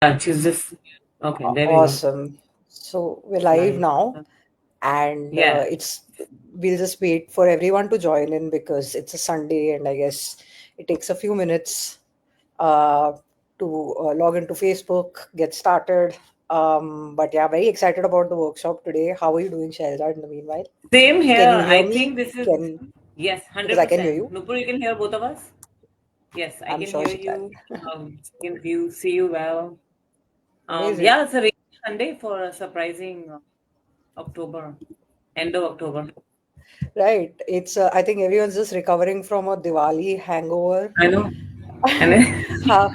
She's just okay. There we go. Awesome. So we're live Live. now, and Yeah. we'll just wait for everyone to join in because it's a Sunday, and I guess it takes a few minutes uh, to log into Facebook, get started. But yeah, very excited about the workshop today. How are you doing, Shailja, in the meanwhile? Same Can here. you hear I me? think this is Can yes, Because I can hear 100%. you. Nupur, you can hear both of us. Yes, I I'm can sure hear she can. you. Can view see you well. Amazing. Yeah, it's a rainy Sunday for a surprising October, end of October. Right. It's I think everyone's just recovering from a Diwali hangover. I know. And then How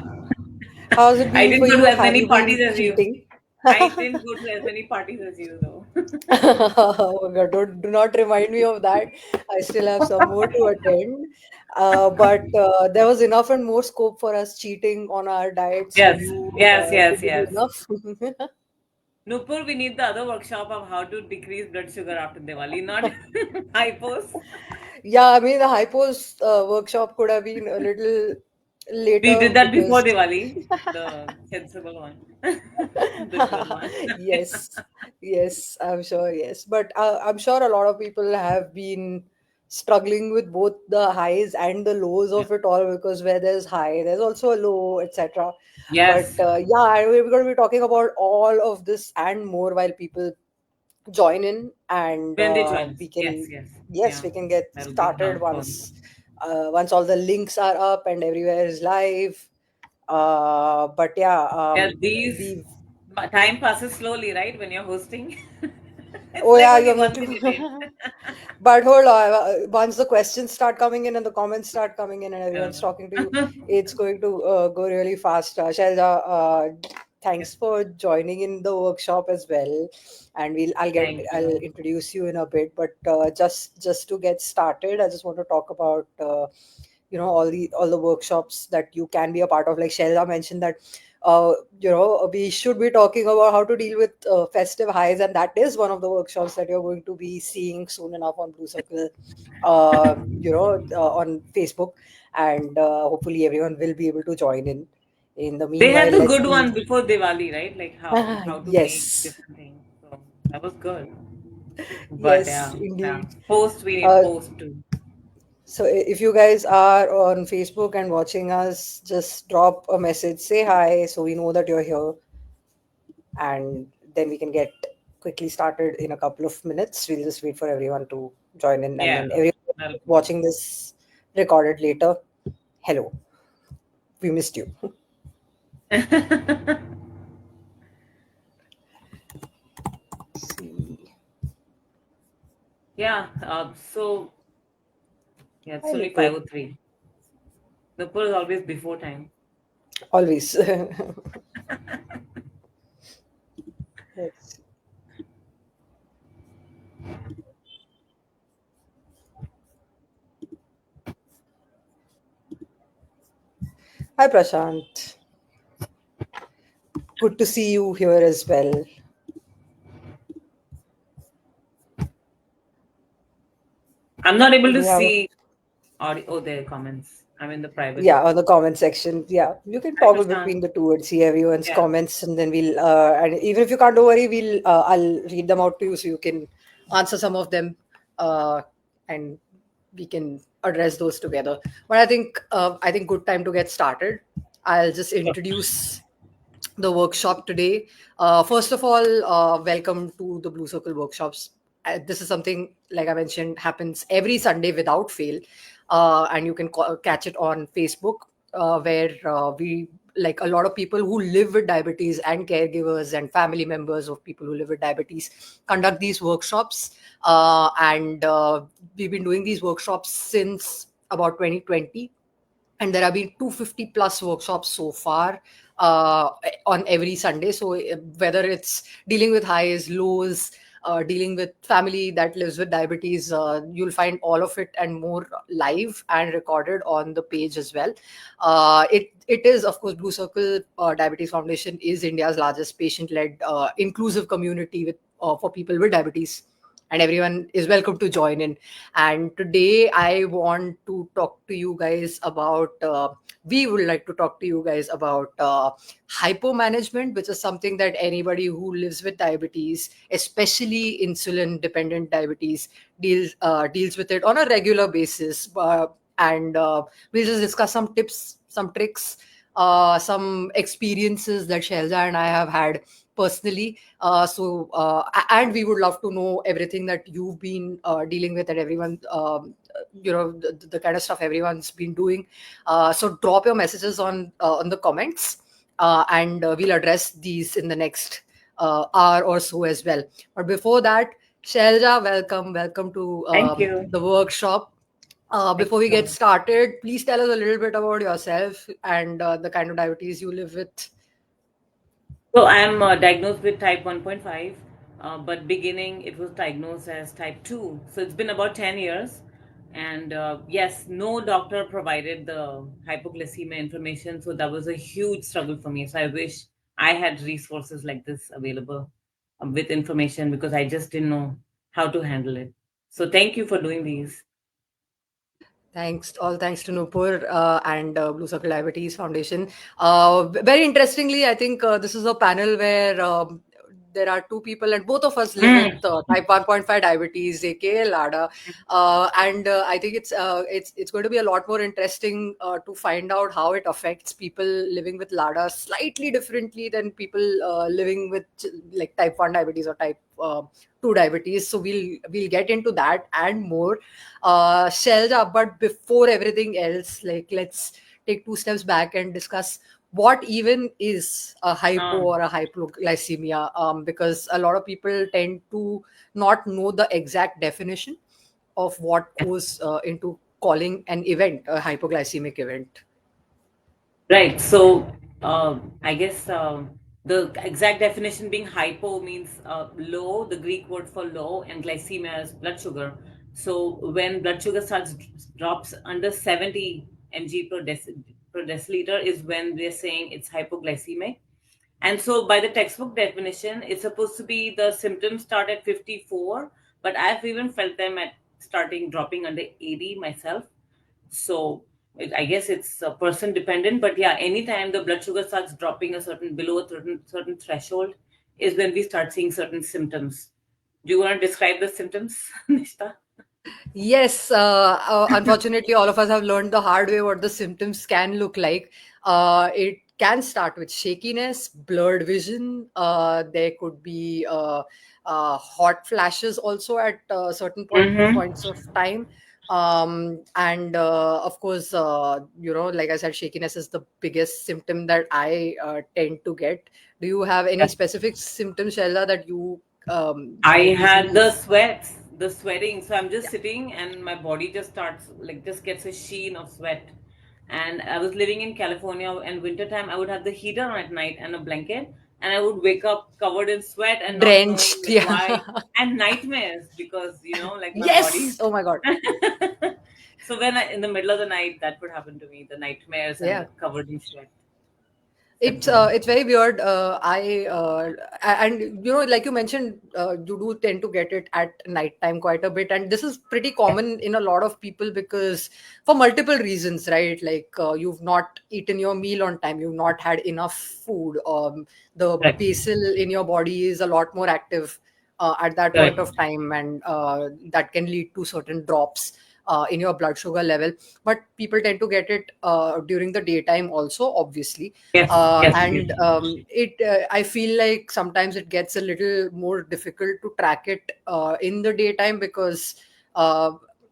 how's it I been for didn't go you? to as Have many you parties been as you. cheating? I didn't go to as many parties as you though. Oh my God, do not remind me of that. I still have some more to attend. But there was enough and more scope for us cheating on our diets for Yes, you yes, to yes, do yes. enough. Nupur, we need the other workshop of how to decrease blood sugar after Diwali, not hypos. Yeah, I mean, the hypos workshop could have been a little We later did that before because Diwali, the sensible one, the good one. yes, yes, I'm sure, yes. But I'm sure a lot of people have been struggling with both the highs and the lows Yeah. of it all because where there's high, there's also a low, etc. But Yes, yeah, we're going to be talking about all of this and more while people join in, and when they join us. we Yes, can, yes, yes, yeah, we can get that'll be started fun. once all the links are up and everywhere is live. But yeah, Yeah, these the time passes slowly, right? When you're hosting, it's oh like yeah, only you're going 1 minute in. to. But hold on, once the questions start coming in and the comments start coming in and everyone's talking to you, it's going to go really fast. Shailja, Yeah. thanks for joining in the workshop as well, and Thank I'll you. introduce you in a bit. But just to get started, I just want to talk about all the workshops that you can be a part of. Like Shailja mentioned that uh, we should be talking about how to deal with festive highs, and that is one of the workshops that you're going to be seeing soon enough on Blue Circle, on Facebook, and hopefully everyone will be able to join in. In the They meanwhile, had the let's good see. one before Diwali, right? Like how to make Yes, different things. So that was good. But yes, yeah, yeah. indeed. Post we need Uh, post too. So if you guys are on Facebook and watching us, just drop a message, say hi, so we know that you're here, and then we can get quickly started in a couple of minutes. We'll just wait for everyone to join in, and Yeah, then everyone that'll be watching this recorded later, hello, we missed you. good. See, Yeah. Yeah, hi it's only Nupur, 5:03. Nupur is always before time. always. Let's see. Hi Prashant, good to see you here as well. I'm not able to We have see audio. Oh, there comments. I'm in the private. Yeah, on the comment section. Yeah, you can Hi, toggle Prashant. between the two and see everyone's Yeah. comments, and then and even if you can't, don't worry, I'll read them out to you so you can answer some of them, and we can address those together. But I think good time to get started. I'll just Sure. introduce the workshop today. First of all, welcome to the Blue Circle workshops. This is something, like I mentioned, happens every Sunday without fail, and you can catch it on Facebook, where we like a lot of people who live with diabetes and caregivers and family members of people who live with diabetes conduct these workshops, and we've been doing these workshops since about 2020, and there have been 250 plus workshops so far, uh, on every Sunday. So whether it's dealing with highs, lows, dealing with family that lives with diabetes, you'll find all of it and more live and recorded on the page as well. It is, of course, Blue Circle Diabetes Foundation is India's largest patient-led inclusive community with for people with diabetes, and everyone is welcome to join in. And today I want to talk to you guys about we would like to talk to you guys about hypo management, which is something that anybody who lives with diabetes, especially insulin dependent diabetes, deals with it on a regular basis. And we'll just discuss some tips, some tricks, some experiences that Shailja and I have had personally. And we would love to know everything that you've been dealing with, and everyone, the kind of stuff everyone's been doing. So drop your messages on the comments, and we'll address these in the next hour or so as well. But before that, Shailja, welcome to Thank you. the workshop. Thank Before you we so get much. started, please tell us a little bit about yourself and the kind of diabetes you live with. So I'm diagnosed with type 1.5, but beginning it was diagnosed as type 2. So it's been about 10 years. And yes, no doctor provided the hypoglycemia information. So that was a huge struggle for me. So I wish I had resources like this available with information, because I just didn't know how to handle it. So thank you for doing these. All thanks to Nupur and Blue Circle Diabetes Foundation. Very interestingly, I think this is a panel where there are two people, and both of us live with Mm. type 1.5 diabetes, aka LADA. And I think it's going to be a lot more interesting to find out how it affects people living with LADA slightly differently than people living with like type 1 diabetes or type 2 diabetes. So we'll get into that and more. Shelja, but before everything else, like let's take two steps back and discuss what even is a hypo Uh, or a hypoglycemia, because a lot of people tend to not know the exact definition of what goes into calling an event a hypoglycemic event. Right. So, I guess the exact definition being hypo means low, the Greek word for low, and glycemia is blood sugar. So, when blood sugar drops under 70 mg per deciliter, is when we're saying it's hypoglycemic. And so, by the textbook definition, it's supposed to be the symptoms start at 54, but I've even felt them at starting dropping under 80 myself. So I guess it's person dependent, but yeah, anytime the blood sugar starts dropping a certain below a certain threshold is when we start seeing certain symptoms. Do you want to describe the symptoms, Nishta? Yes, unfortunately, all of us have learned the hard way what the symptoms can look like. It can start with shakiness, blurred vision. There could be hot flashes also at certain Mm-hmm. points of time. And of course, like I said, shakiness is the biggest symptom that I tend to get. Do you have any specific symptoms, Shella, that you I usually? had the sweats, the sweating. So I'm just sitting and my body just starts like just gets a sheen of sweat. And I was living in California, and wintertime I would have the heater on at night and a blanket, and I would wake up covered in sweat and not knowing Drenched, like yeah. why, and nightmares because like my Yes. body. Oh my God. So when in the middle of the night that would happen to me, the nightmares and Yeah. the covered in sweat symptoms. It's very weird. And like you mentioned, you do tend to get it at nighttime quite a bit, and this is pretty common in a lot of people because for multiple reasons, right? Like you've not eaten your meal on time, you've not had enough food. The Right. basal in your body is a lot more active at that point Right. of time, and that can lead to certain drops in your blood sugar level. But people tend to get it during the daytime also, obviously. Yes. Yes. And Yes. it I feel like sometimes it gets a little more difficult to track it in the daytime because uh,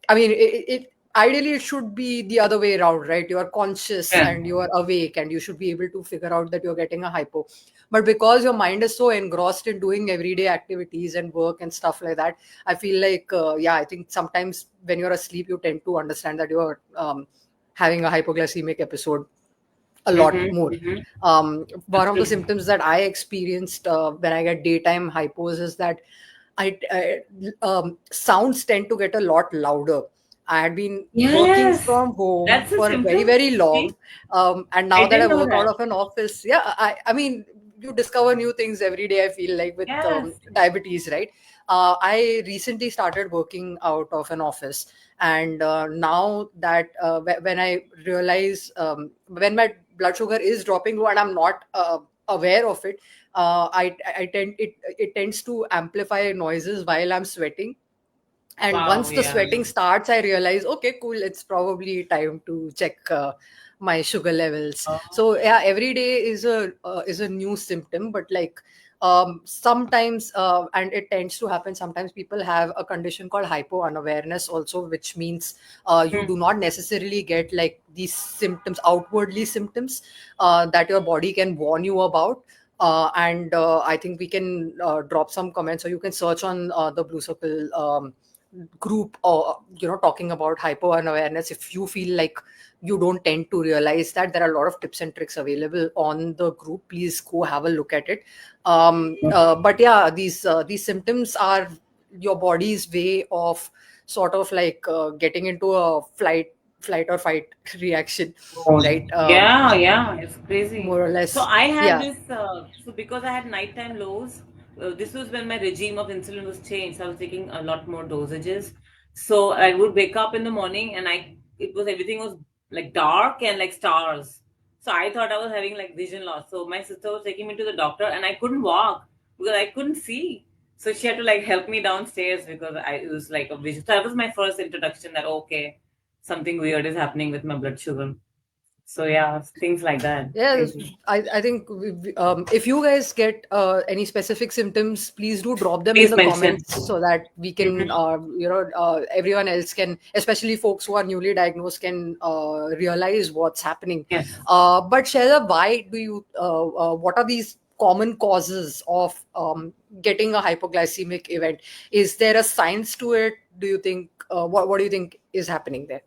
I mean it ideally it should be the other way around, right? You are conscious Yeah. and you are awake and you should be able to figure out that you're getting a hypo. But because your mind is so engrossed in doing everyday activities and work and stuff like that, I feel like yeah, I think sometimes when you're asleep you tend to understand that you're having a hypoglycemic episode a lot Mm-hmm. more. Mm-hmm. One of the Absolutely. symptoms that I experienced when I get daytime hypos is that sounds tend to get a lot louder. I had been working Yes, from home that's a for very, symptom. very See, long. And I now that I didn't know work out that. of an office, yeah, I mean, you discover new things every day, I feel like, with Yes. diabetes, right? I recently started working out of an office, and now that when I realize, when my blood sugar is dropping low and I'm not aware of it, I tend it tends to amplify noises while I'm sweating. And Wow. once the Yeah. sweating starts, I realize, okay, cool, it's probably time to check my sugar levels. Oh. So yeah, every day is a new symptom, but like, sometimes, and it tends to happen sometimes, people have a condition called hypo unawareness also, which means you Hmm. do not necessarily get like these symptoms, outwardly symptoms, that your body can warn you about. And I think we can drop some comments, or you can search on the Blue Circle group, or talking about hypo unawareness. If you feel like you don't tend to realize that, there are a lot of tips and tricks available on the group. Please go have a look at it. But yeah, these symptoms are your body's way of sort of like getting into a flight or fight reaction, Oh, right? yeah, yeah, it's crazy. More or So less. I had Yeah. this, so because I had nighttime lows, this was when my regime of insulin was changed. I was taking a lot more dosages. So I would wake up in the morning and everything was like dark and like stars. So I thought I was having like vision loss. So my sister was taking me to the doctor and I couldn't walk because I couldn't see. So she had to like help me downstairs because it was like a vision. So that was my first introduction that, okay, something weird is happening with my blood sugar. So yeah, things like that. Yeah, Crazy. I think if you guys get any specific symptoms, please do drop them in Please the mention. comments so that we can, Mhm. everyone else can, especially folks who are newly diagnosed, can realize what's happening. Yes. But Shaila, why do you, what are these common causes of getting a hypoglycemic event? Is there a science to it? Do you think, what do you think is happening there?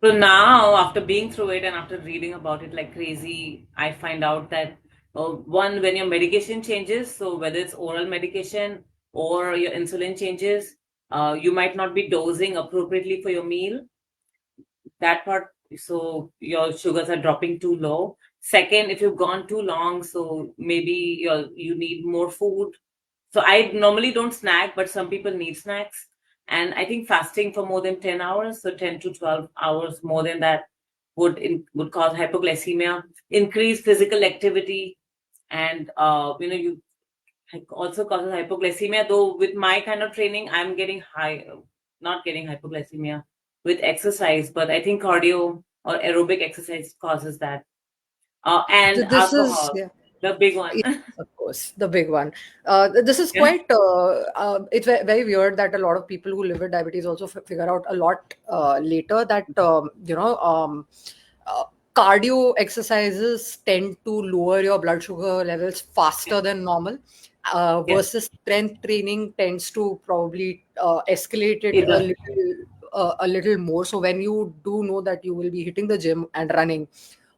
So now, after being through it and after reading about it like crazy, I find out that one, when your medication changes, so whether it's oral medication or your insulin changes, you might not be dosing appropriately for your meal. That part, so your sugars are dropping too low. Second, if you've gone too long, so maybe you need more food. So I normally don't snack, but some people need snacks. And I think fasting for more than 10 hours, so 10 to 12 hours more than that would cause hypoglycemia. Increased physical activity and you also causes hypoglycemia. Though with my kind of training, I'm getting not getting hypoglycemia with exercise, but I think cardio or aerobic exercise causes that. And This is, alcohol, yeah. the big one. Yes, of course, the big one. This is Yeah. quite. It's very weird that a lot of people who live with diabetes also figure out a lot later that uh, cardio exercises tend to lower your blood sugar levels faster than normal, Yes. versus strength training tends to probably escalate it Either. a little more. So when you do know that you will be hitting the gym and running,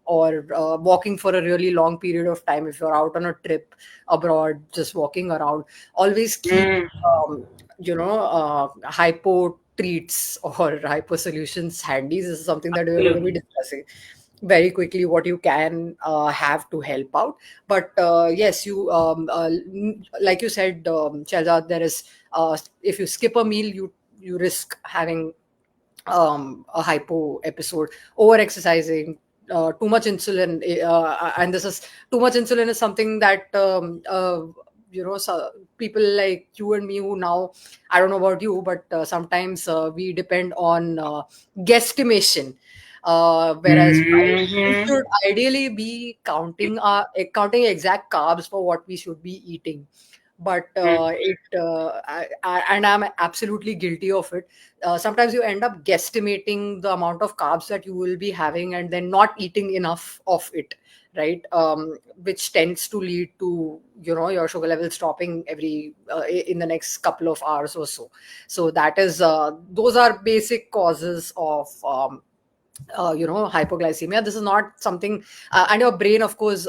or walking for a really long period of time, if you're out on a trip abroad just walking around, always keep Mm, hypo treats or hypo solutions handy. This is something that we're going to be absolutely. discussing very quickly, what you can have to help out. But yes, you like you said, Shailja, there is, if you skip a meal, you risk having a hypo episode. Over exercising, too much insulin, and this is too much insulin is something that so people like you and me, who now, I don't know about you, but sometimes we depend on guesstimation, whereas we Hmm. should ideally be counting exact carbs for what we should be eating. But and I'm absolutely guilty of it. Sometimes you end up guesstimating the amount of carbs that you will be having and then not eating enough of it, right? Which tends to lead to your sugar levels dropping in the next couple of hours or so. So that is those are basic causes of hypoglycemia. This is not something, and your brain, of course,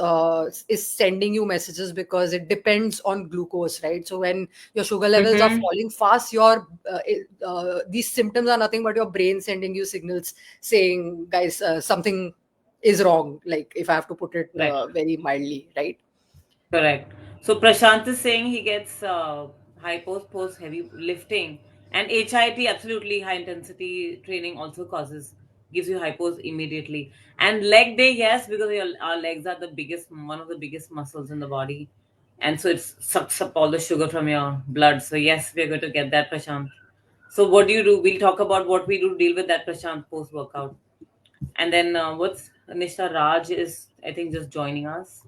is sending you messages because it depends on glucose, right? So when your sugar levels are Hmm. falling fast, your these symptoms are nothing but your brain sending you signals saying, guys, something is wrong, like, if I have to put it Right. very mildly, right? Correct. So Prashant is saying he gets hypos post heavy lifting, and HIT absolutely high intensity training also causes gives you hypos immediately. And leg day, yes, because our legs are the biggest, one of the biggest muscles in the body, and so it sucks up all the sugar from your blood. So yes, we're going to get that, Prashant. So what do you do? We'll talk about what we do to deal with that, Prashant, post workout. And then what's Nishtha Raj is I think just joining us.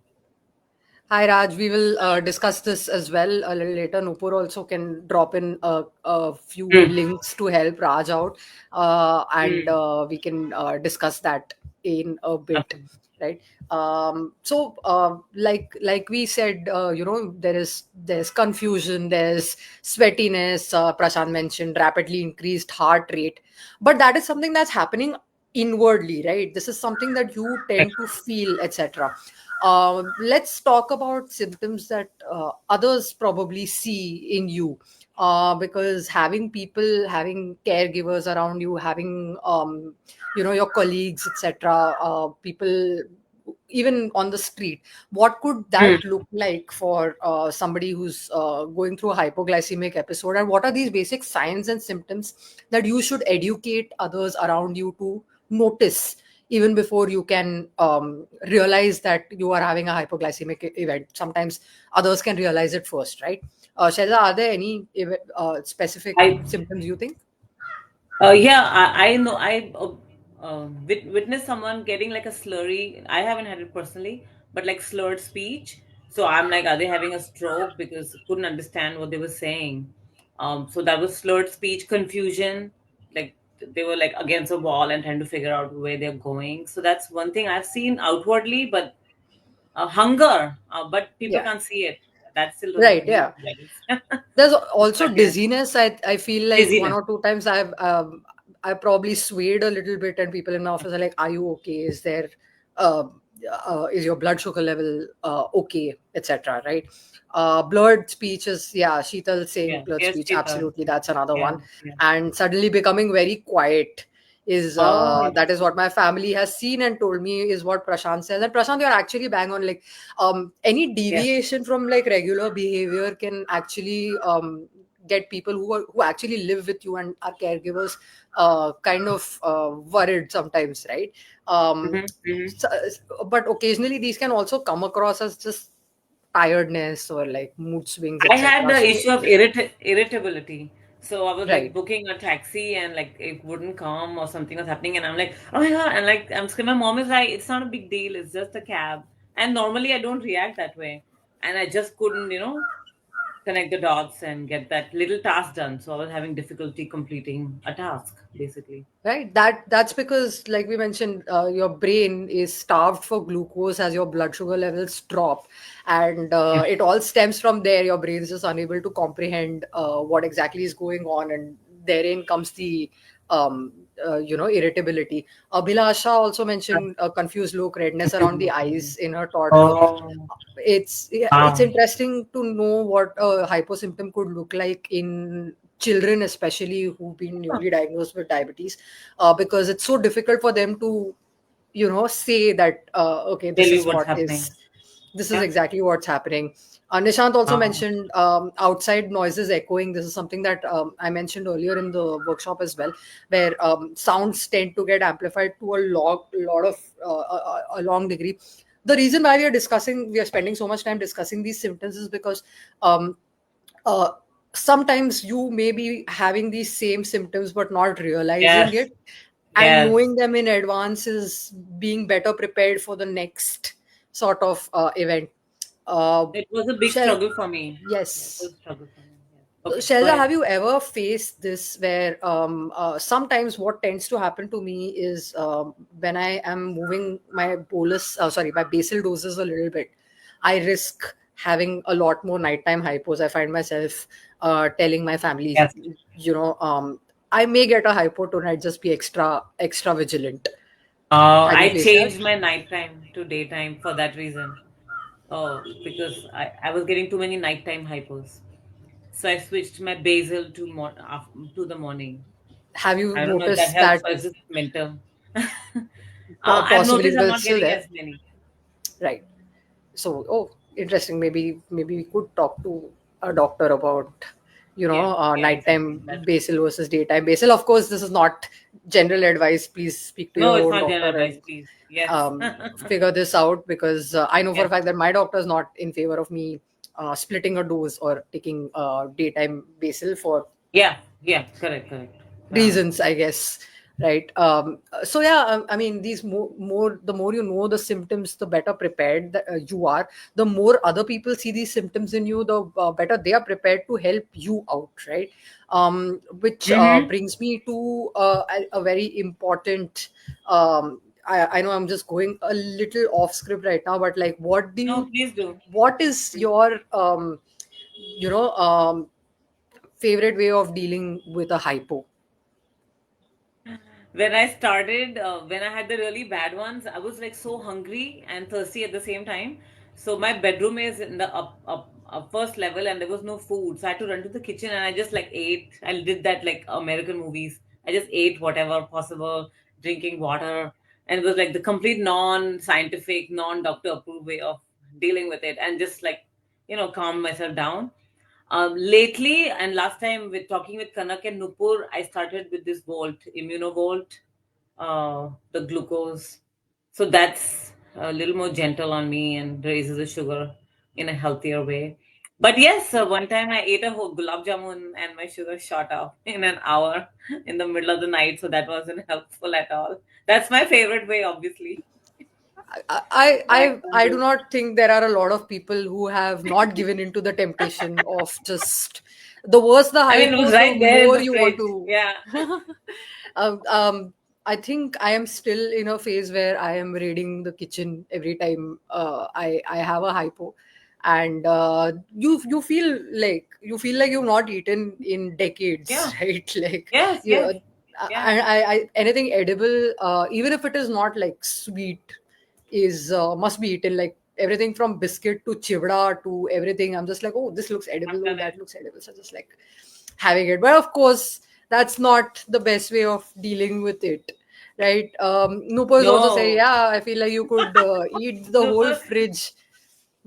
Hi Raj, we will discuss this as well a little later. Nupur also can drop in a few Hmm. links to help Raj out, and Hmm. we can discuss that in a bit, Okay. right? Like we said, there's confusion, there's sweatiness. Prashant mentioned rapidly increased heart rate, but that is something that's happening inwardly, right? This is something that you tend to feel, etc. Let's talk about symptoms that others probably see in you, because having caregivers around you, having your colleagues, etc., people even on the street, what could Hmm. that look like for somebody who's going through a hypoglycemic episode, and what are these basic signs and symptoms that you should educate others around you to notice even before you can realize that you are having a hypoglycemic event? Sometimes others can realize it first, right? Shaila, are there any specific I symptoms you think? yeah, I know witnessed someone getting like a slurry. I haven't had it personally, but like slurred speech. So I'm like, are they having a stroke? Because couldn't understand what they were saying. So that was slurred speech, confusion. Like they were like against a wall and trying to figure out where they're going. So that's one thing I've seen outwardly, but hunger, but people Yeah, can't see it. That still doesn't right. produce Yeah, levels. there's also But yeah, dizziness. I feel like one dizziness. or two times I probably swayed a little bit, and people in my office are like, "Are you okay? Uh, is your blood sugar level okay, etc." Right? Blurred speech is, yeah. Sheetal saying Yeah, blurred yes, speech. Cheetah. Absolutely, that's another Yeah, one. yeah. And suddenly becoming very quiet is Oh, yes. that is what my family has seen and told me is what Prashant says. And Prashant, you're actually bang on. Like, any Yes. deviation from like regular behavior can actually get people who actually live with you and are caregivers kind of worried sometimes, right? um, Hmm, hmm. so, but occasionally these can also come across as just tiredness or like mood swings, I had etc. the So issue of irritability. So I was like right. booking a taxi and like it wouldn't come or something was happening and I'm like, oh my God. And like I'm screaming. My mom is like, it's not a big deal. It's just a cab. And normally I don't react that way. And I just couldn't, connect the dots and get that little task done. So I was having difficulty completing a task, basically. Right. That's because, like we mentioned, your brain is starved for glucose as your blood sugar levels drop, and Yeah. it all stems from there. Your brain is just unable to comprehend what exactly is going on, and therein comes the um, irritability. Abhilasha also mentioned a confused look, redness around the eyes in her toddler. Oh, It's wow. interesting to know what a hyposymptom could look like in children, especially who've been newly diagnosed with diabetes, because it's so difficult for them to say that okay, Tell you what's happening. this is Yeah. exactly what's happening. Nishant also Wow. mentioned outside noises echoing. This is something that I mentioned earlier in the workshop as well, where sounds tend to get amplified to lot of a long degree. The reason why we are spending so much time discussing these symptoms is because um, uh, sometimes you may be having these same symptoms but not realizing Yes. it, and Yes. knowing them in advance is being better prepared for the next sort of event. uh, It was a big Shel- struggle for me. It was yes. a struggle for me. Yes. Okay, go Shelza, ahead. have you ever faced this where sometimes what tends to happen to me is when I am moving my basal doses a little bit, I risk having a lot more nighttime hypos. I find myself telling my family, Yes. I may get a hypo tonight, just be extra vigilant. Have you I faced that? changed my nighttime to daytime for that reason. Oh, because I was getting too many nighttime hypos. So I switched my basal to the morning. Have you I don't know if that noticed helps that or is it mental. I've possibly noticed I'm because not it's still getting there? as many. Right. So, oh. Interesting. Maybe we could talk to a doctor about, Yeah, yeah, exactly. nighttime That's basil versus daytime basil. Of course, this is not general advice. Please speak to no, your it's own not doctor general advice, and please. Yes. figure this out, because I know for Yeah, a fact that my doctor is not in favor of me splitting a dose or taking daytime basil for yeah, yeah. Correct, correct. reasons, I guess. Right. So yeah, I mean, these more the more you know the symptoms, the better prepared that, you are. The more other people see these symptoms in you, the better they are prepared to help you out, right? Which Mm-hmm. brings me to a very important. I know I'm just going a little off script right now, but like, No, please do. what is your you know um, favorite way of dealing with a hypo? When I started, when I had the really bad ones, I was like so hungry and thirsty at the same time. So my bedroom is in the up first level, and there was no food. So I had to run to the kitchen, and I just like ate. I did that like American movies. I just ate whatever possible, drinking water, and it was like the complete non-scientific, non-doctor approved way of dealing with it, and just like calm myself down. Lately, and last time with talking with Kanak and Nupur, I started with this Volt, Immunovolt, the glucose. So that's a little more gentle on me and raises the sugar in a healthier way. But yes, one time I ate a whole gulab jamun and my sugar shot up in an hour in the middle of the night. So that wasn't helpful at all. That's my favorite way, obviously. But I can't I do do it. not think there are a lot of people who have not given into the temptation of just the worse the I mean, it was hypo, the right there in more the you want fridge. to. Yeah. um, um, I think I am still in a phase where I am raiding the kitchen every time I have a hypo, and you feel like you've not eaten in decades, Yeah. right? Like Yes, you, yes. Yeah. I anything edible, even if it is not like sweet, is must be eaten. Like everything from biscuit to chivda to everything. I'm just like, oh, this looks edible. Oh, that Correct. looks edible. So just like having it. But of course, that's not the best way of dealing with it, right? Nupur is also saying, No. yeah, I feel like you could eat the No, whole but fridge.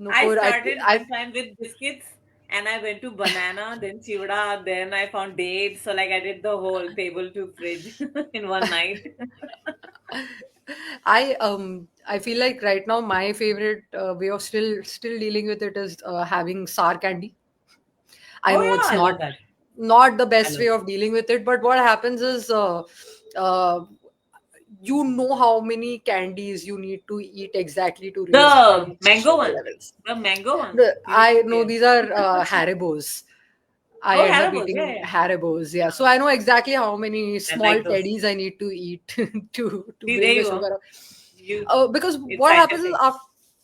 I Nupur, started I one time with biscuits and I went to banana, then chivda, then I found dates. So like I did the whole table to fridge in one night. I feel like right now my favorite way of still dealing with it is having sour candy. I Oh know yeah, it's I love that. not the I best love way that. of dealing with it, but what happens is uh, you know how many candies you need to eat exactly to The reach mango sugar ones. levels. The mango ones. You need I to know yes. these are Haribos. I Oh, end up Haribo's. Yeah, eating yeah. Haribos, yeah. So I know exactly how many I small like those. teddies I need to eat to See, there bring the you go. sugar up. You Because it's what happens is scientific. after,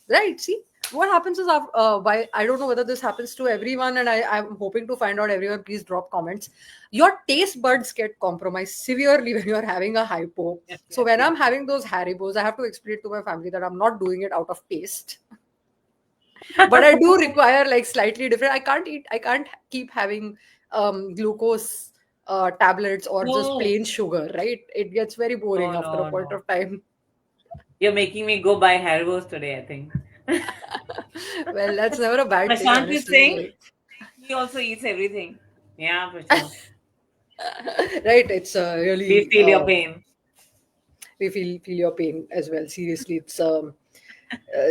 right? See, what happens is after, why I don't know whether this happens to everyone, and I'm hoping to find out. Everyone, please drop comments. Your taste buds get compromised severely when you are having a hypo. Yes, So yes, when yes, I'm yes. having those Haribos, I have to explain to my family that I'm not doing it out of taste, but I do require like slightly different. I can't keep having glucose tablets or just No. plain sugar, right? It gets very boring No, after a no, point no. of time. You're making me go buy Haribo's today, I think. Well, that's never a bad thing, Prashant is honestly. saying Like, he also eats everything. Yeah, Prashant. right? It's We really feel your pain. we feel your pain as well. Seriously, it's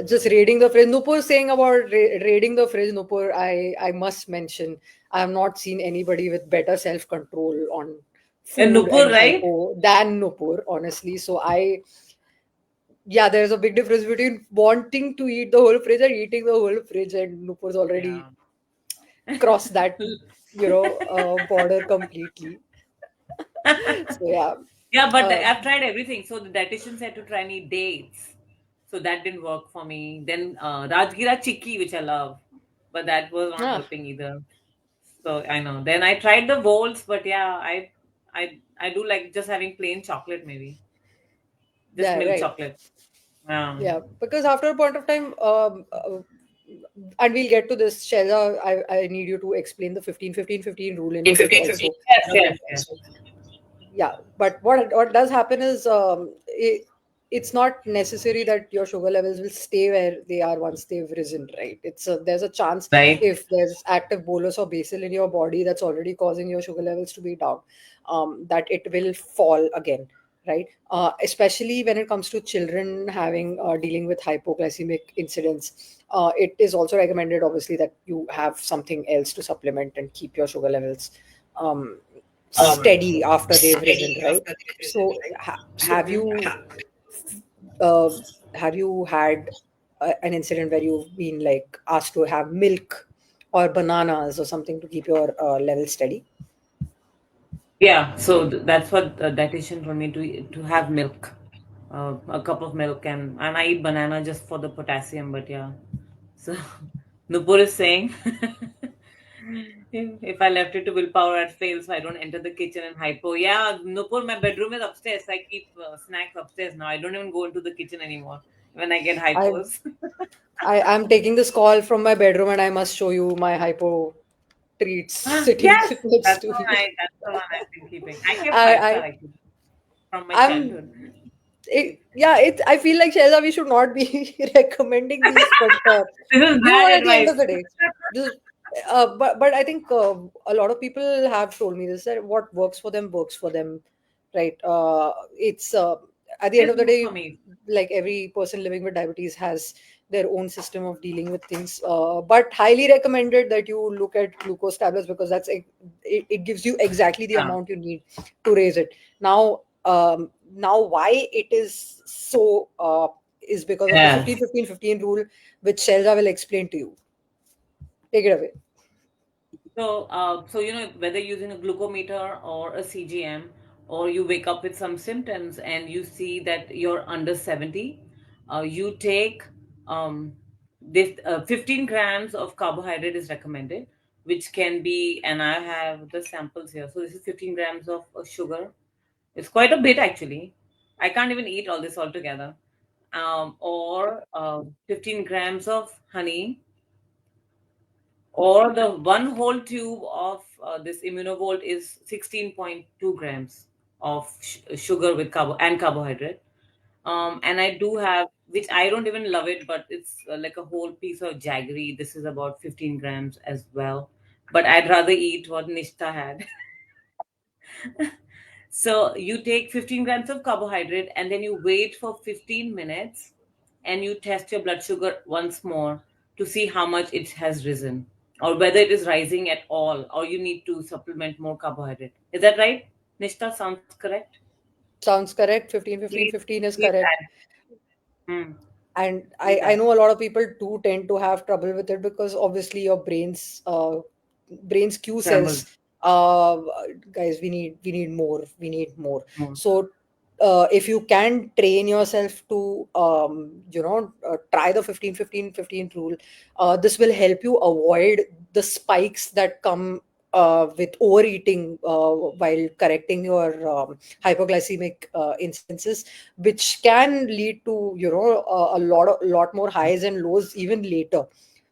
just raiding the fridge. Nupur saying about raiding the fridge. Nupur, I must mention, I have not seen anybody with better self control on And food Nupur, and right? hypo than Nupur, honestly. So yeah, there's a big difference between wanting to eat the whole fridge and eating the whole fridge, and Nupur's already Yeah. crossed that border completely. So yeah. Yeah, but I've Um, tried everything. So the dietitian said to try me dates. So that didn't work for me. Then Rajgira Chikki, which I love, but that was not ah, helping either. So I know. Then I tried the Volts, but yeah, I do like just having plain chocolate, maybe just yeah, milk right. chocolate. Yeah, because after a point of time, and we'll get to this, Shailja, I need you to explain the 15-15-15 rule in a bit 15, 15. also. Yes, yes, yes. Yeah, but what does happen is, it's not necessary that your sugar levels will stay where they are once they've risen, right? There's a chance, Right. if there's active bolus or basal in your body that's already causing your sugar levels to be down, that it will fall again, right? Especially when it comes to children having dealing with hypoglycemic incidents, it is also recommended, obviously, that you have something else to supplement and keep your sugar levels um, steady after they've risen, right? So, uh, have you had an incident where you've been like asked to have milk or bananas or something to keep your level steady? Yeah, so that's what the dietitian told me to have milk, a cup of milk, and I eat banana just for the potassium. But yeah, so Nupur is saying if I left it to willpower, I'd fail, so I don't enter the kitchen and hypo. Yeah, Nupur, my bedroom is upstairs. I keep snacks upstairs now. I don't even go into the kitchen anymore when I get I hypos. I'm taking this call from my bedroom and I must show you my hypo treats sitting Yes, next that's to the one. me. That's the one I've been keeping. I kept I, five star I actually from my I'm childhood. yeah, I feel like Shailja, we should not be recommending these, but This is you know what? bad At the end advice. of the day, this, but I think a lot of people have told me this, that what works for them works for them, right? It's At the end This of the works for day, me. like every person living with diabetes has their own system of dealing with things. But highly recommended that you look at glucose tablets, because it gives you exactly the Yeah. amount you need to raise it. Now why it is so is because of the Yes. 15-15-15 rule, which Shelja will explain to you. Take it away. So whether using a glucometer or a CGM, or you wake up with some symptoms and you see that you're under 70, you take um, this 15 grams of carbohydrate is recommended, which can be, and I have the samples here. So this is 15 grams of sugar. It's quite a bit actually. I can't even eat all this altogether. Or 15 grams of honey, or the one whole tube of this immunovolt is 16.2 grams of sugar with carbohydrate. And I do have, which I don't even love it, but it's like a whole piece of jaggery. This is about 15 grams as well. But I'd rather eat what Nishtha had. So you take 15 grams of carbohydrate and then you wait for 15 minutes and you test your blood sugar once more to see how much it has risen, or whether it is rising at all, or you need to supplement more carbohydrate. Is that right? Nishta, sounds correct? Sounds correct. 15-15-15 Please, is please correct. add. Hmm, And please I add. know a lot of people do tend to have trouble with it, because obviously your brain's Q Trembles. says, guys, we need more, we need more. More. So if you can train yourself to try the 15-15-15 rule, this will help you avoid the spikes that come with overeating while correcting your hypoglycemic incidences, which can lead to a lot more highs and lows even later.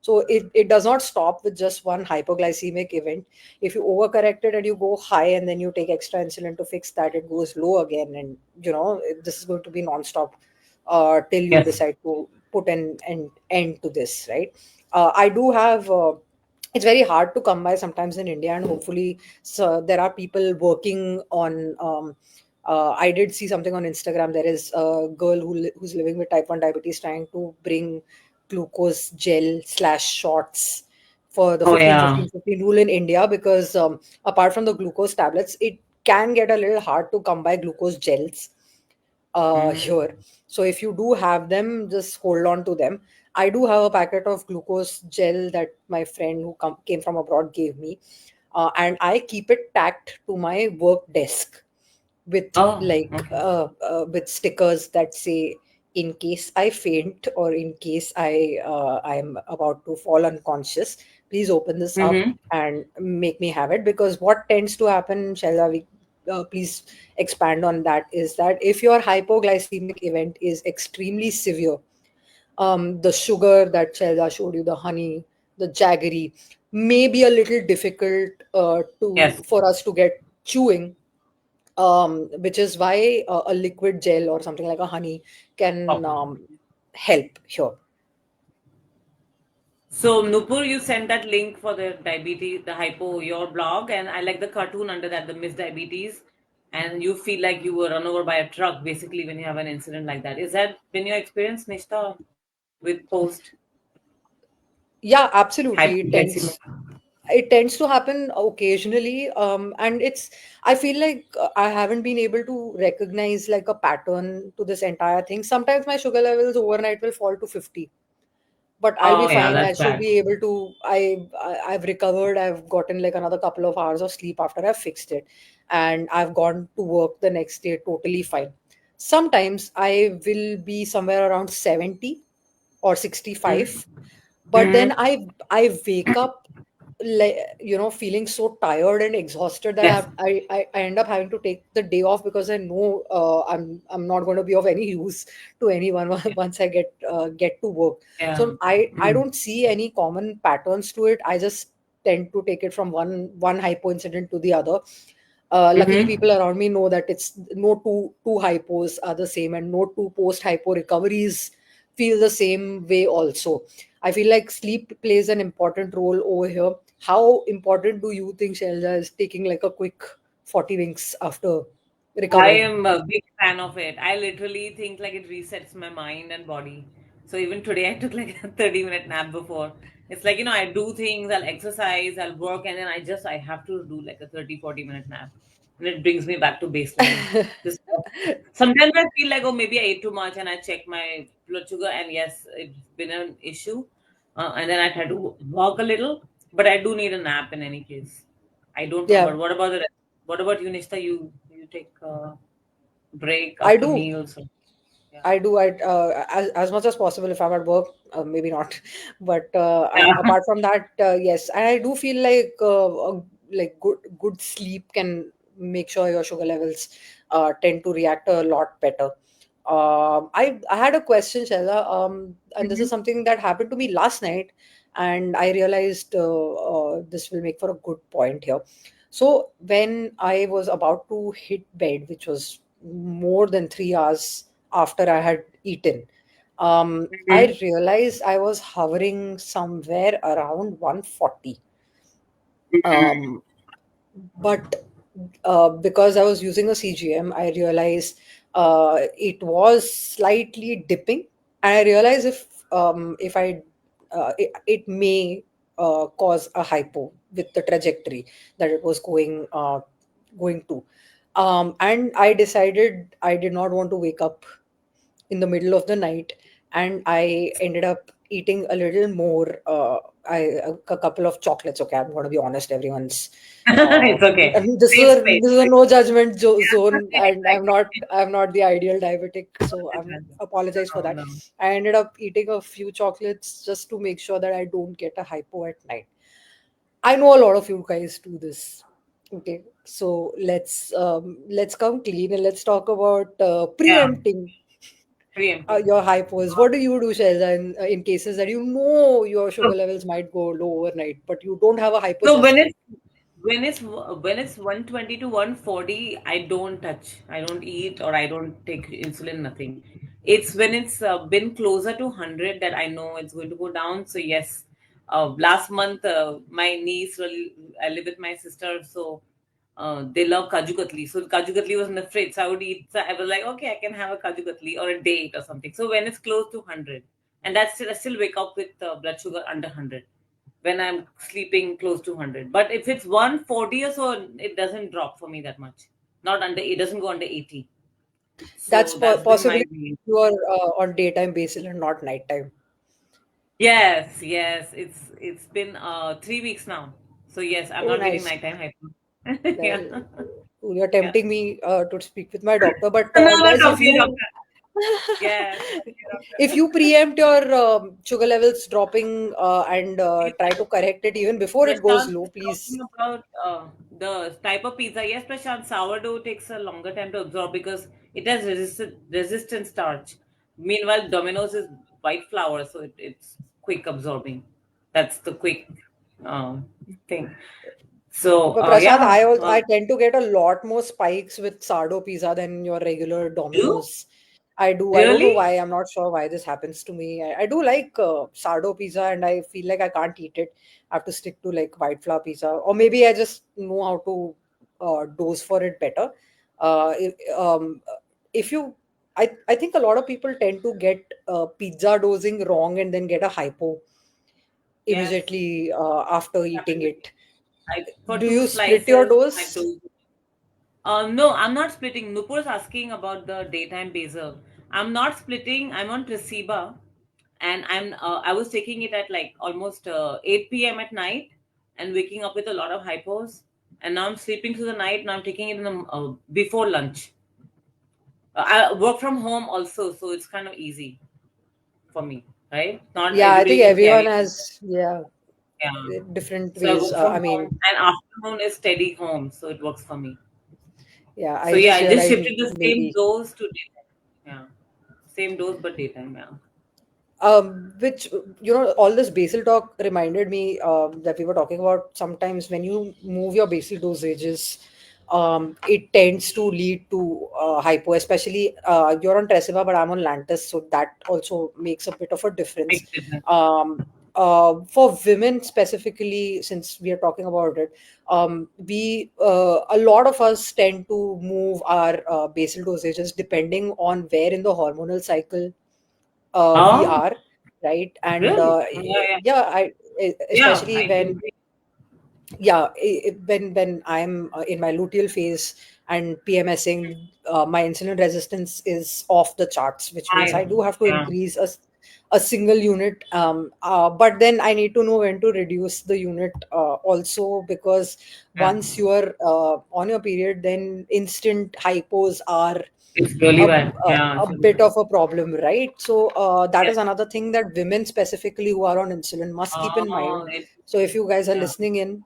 So it does not stop with just one hypoglycemic event. If you overcorrect it and you go high and then you take extra insulin to fix that, it goes low again, and this is going to be non-stop till you Yes. decide to put an end to this, right? I do have It's very hard to come by sometimes in India, and hopefully, so there are people working on. I did see something on Instagram. There is a girl who's living with type 1 diabetes, trying to bring glucose gel slash shots for the Oh, 15 yeah. 15 15 rule in India, because apart from the glucose tablets, it can get a little hard to come by glucose gels Mm. here. So if you do have them, just hold on to them. I do have a packet of glucose gel that my friend who came from abroad gave me, and I keep it tacked to my work desk with Oh, okay. with stickers that say, in case I faint or in case I'm about to fall unconscious, please open this up Mm-hmm. and make me have it. Because what tends to happen, Shaila, please expand on that, is that if your hypoglycemic event is extremely severe, the sugar that Shaila showed you, the honey, the jaggery, may be a little difficult Yes. for us to get chewing, which is why a liquid gel or something like a honey can Okay. help here. So Nupur, you sent that link for the diabetes, the hypo, your blog, and I like the cartoon under that, the Miss Diabetes, and you feel like you were run over by a truck basically when you have an incident like that. Is that been your experience, Nishta, with post Yeah, absolutely. hypoglycemia? It tends to happen occasionally, and it's, I feel like I haven't been able to recognize like a pattern to this entire thing. Sometimes my sugar levels overnight will fall to 50, but I'll be Oh yeah, fine. I that's should bad. be able to. I've recovered. I've gotten like another couple of hours of sleep after I've fixed it, and I've gone to work the next day totally fine. Sometimes I will be somewhere around 70 or 65, but then Mm-hmm. I wake up like, feeling so tired and exhausted that Yes. I end up having to take the day off because I know I'm not going to be of any use to anyone Yeah. once I get to work. Yeah. So I Mm. don't see any common patterns to it. I just tend to take it from one hypo incident to the other. Luckily, Mm-hmm. people around me know that it's no two hypos are the same, and no two post hypo recoveries feel the same way also. I feel like sleep plays an important role over here. How important do you think, Shelja, is taking like a quick 40 winks after I recovering? am a big fan of it. I literally think like it resets my mind and body. So even today I took like a 30-minute nap before. It's like, I do things, I'll exercise, I'll work, and then I have to do like a 30-40 minute nap. And it brings me back to baseline. Just sometimes I feel like, oh, maybe I ate too much and I check my blood sugar, and yes, it's been an issue. And then I try to walk a little, but I do need a nap in any case. I don't know, Yeah, but what about the rest? What about you, Nishta? You take a break I after do. meals? Or, yeah. I do. As much as possible if I'm at work, maybe not. But Yeah. apart from that, yes. And I do feel like like good sleep can make sure your sugar levels tend to react a lot better. I had a question, Shaila, and this is Mhm. something that happened to me last night, and I realized this will make for a good point here. So when I was about to hit bed, which was more than 3 hours after I had eaten, I Mhm. realized I was hovering somewhere around 140. Mhm. Um, but because I was using a CGM, I realized it was slightly dipping, and I realized if I it may cause a hypo with the trajectory that it was going to. And I decided I did not want to wake up in the middle of the night, and I ended up eating a little more. A couple of chocolates. Okay, I'm going to be honest. Everyone's. It's okay. And this is Safe a space. this is a no judgment zone, and Exactly. I'm not the ideal diabetic, so I'm apologize for No, that. no. I ended up eating a few chocolates just to make sure that I don't get a hypo at night. I know a lot of you guys do this. Okay, so let's come clean and let's talk about Yeah, preempting preempting. your hypos. What do you do, Shelza, in cases that you know your sugar levels might go low overnight, but you don't have a hypo So when system? it's when it's 120 to 140, I don't touch. I don't eat or I don't take insulin, nothing. It's when it's been closer to 100 that I know it's going to go down. So yes, last month my niece, really, I live with my sister, so they love kaju katli. So kaju katli was in the fridge. So I would eat. So I was like, okay, I can have a kaju katli or a date or something. So when it's close to 100, and I still wake up with blood sugar under 100 when I'm sleeping close to 100. But if it's 140 or so, it doesn't drop for me that much. Not under, it doesn't go under 80. That's So that's been my possibly main. you are on daytime basis and not nighttime. Yes, yes. It's been 3 weeks now. So yes, I'm Oh, not getting nice. nighttime hypo. Yeah. Well, you're Yeah. tempting me to speak with my doctor, but No, no, guys, talk to your doctor. Yes, talk to if your you preempt your sugar levels dropping and try doctor. to correct it even before it goes Prashant low, is please. talking about the type of pizza. Yes, Prashant, sourdough takes a longer time to absorb because it has resistant starch. Meanwhile, Domino's is white flour, so it's quick absorbing. That's the quick um, thing. So But Prashant, yeah, I tend to get a lot more spikes with sourdough pizza than your regular you Domino's. I do. I don't know really? why. I'm not sure why this happens to me. I do like sourdough pizza, and I feel like I can't eat it. I have to stick to like white flour pizza, or maybe I just know how to dose for it better. If you, I think a lot of people tend to get pizza dosing wrong and then get a hypo Yes, immediately after eating happened with me. it. I for Do two you split your slices, I dose? do. No, I'm not splitting. Nupur is asking about the daytime basil. I'm not splitting. I'm on Tresiba, and I was taking it at like almost 8 p.m. at night, and waking up with a lot of hypos. And now I'm sleeping through the night. Now I'm taking it in the before lunch. I work from home also, so it's kind of easy for me, right? Not Yeah, I think everybody can everyone carry. has, yeah, Yeah. different So I ways. work from I home, mean, and afternoon is steady home, so it works for me. yeah, So I yeah, just I just realized shifted the same maybe dose to daytime. Yeah, same dose but daytime. Yeah. which all this basil talk reminded me that we were talking about sometimes when you move your basil dosages, it tends to lead to hypo, especially you're on Tresiba, but I'm on Lantus, so that also makes a bit of a difference. Big difference. um, for women specifically, since we are talking about it, we a lot of us tend to move our basil dosages depending on where in the hormonal cycle we Oh, are, right? And really? Yeah, yeah, yeah, yeah. especially I do when, agree. yeah, when I'm in my luteal phase and PMSing, my insulin resistance is off the charts, which means I Hi. do have to Yeah, increase a single unit. But then I need to know when to reduce the unit also, because yeah. once you're on your period, then instant hypos are It's really bad. Yeah, a it's really bit bad. of a problem, right? So that Yes. is another thing that women specifically who are on insulin must keep in mind. Oh, it. So if you guys are Yeah. listening in,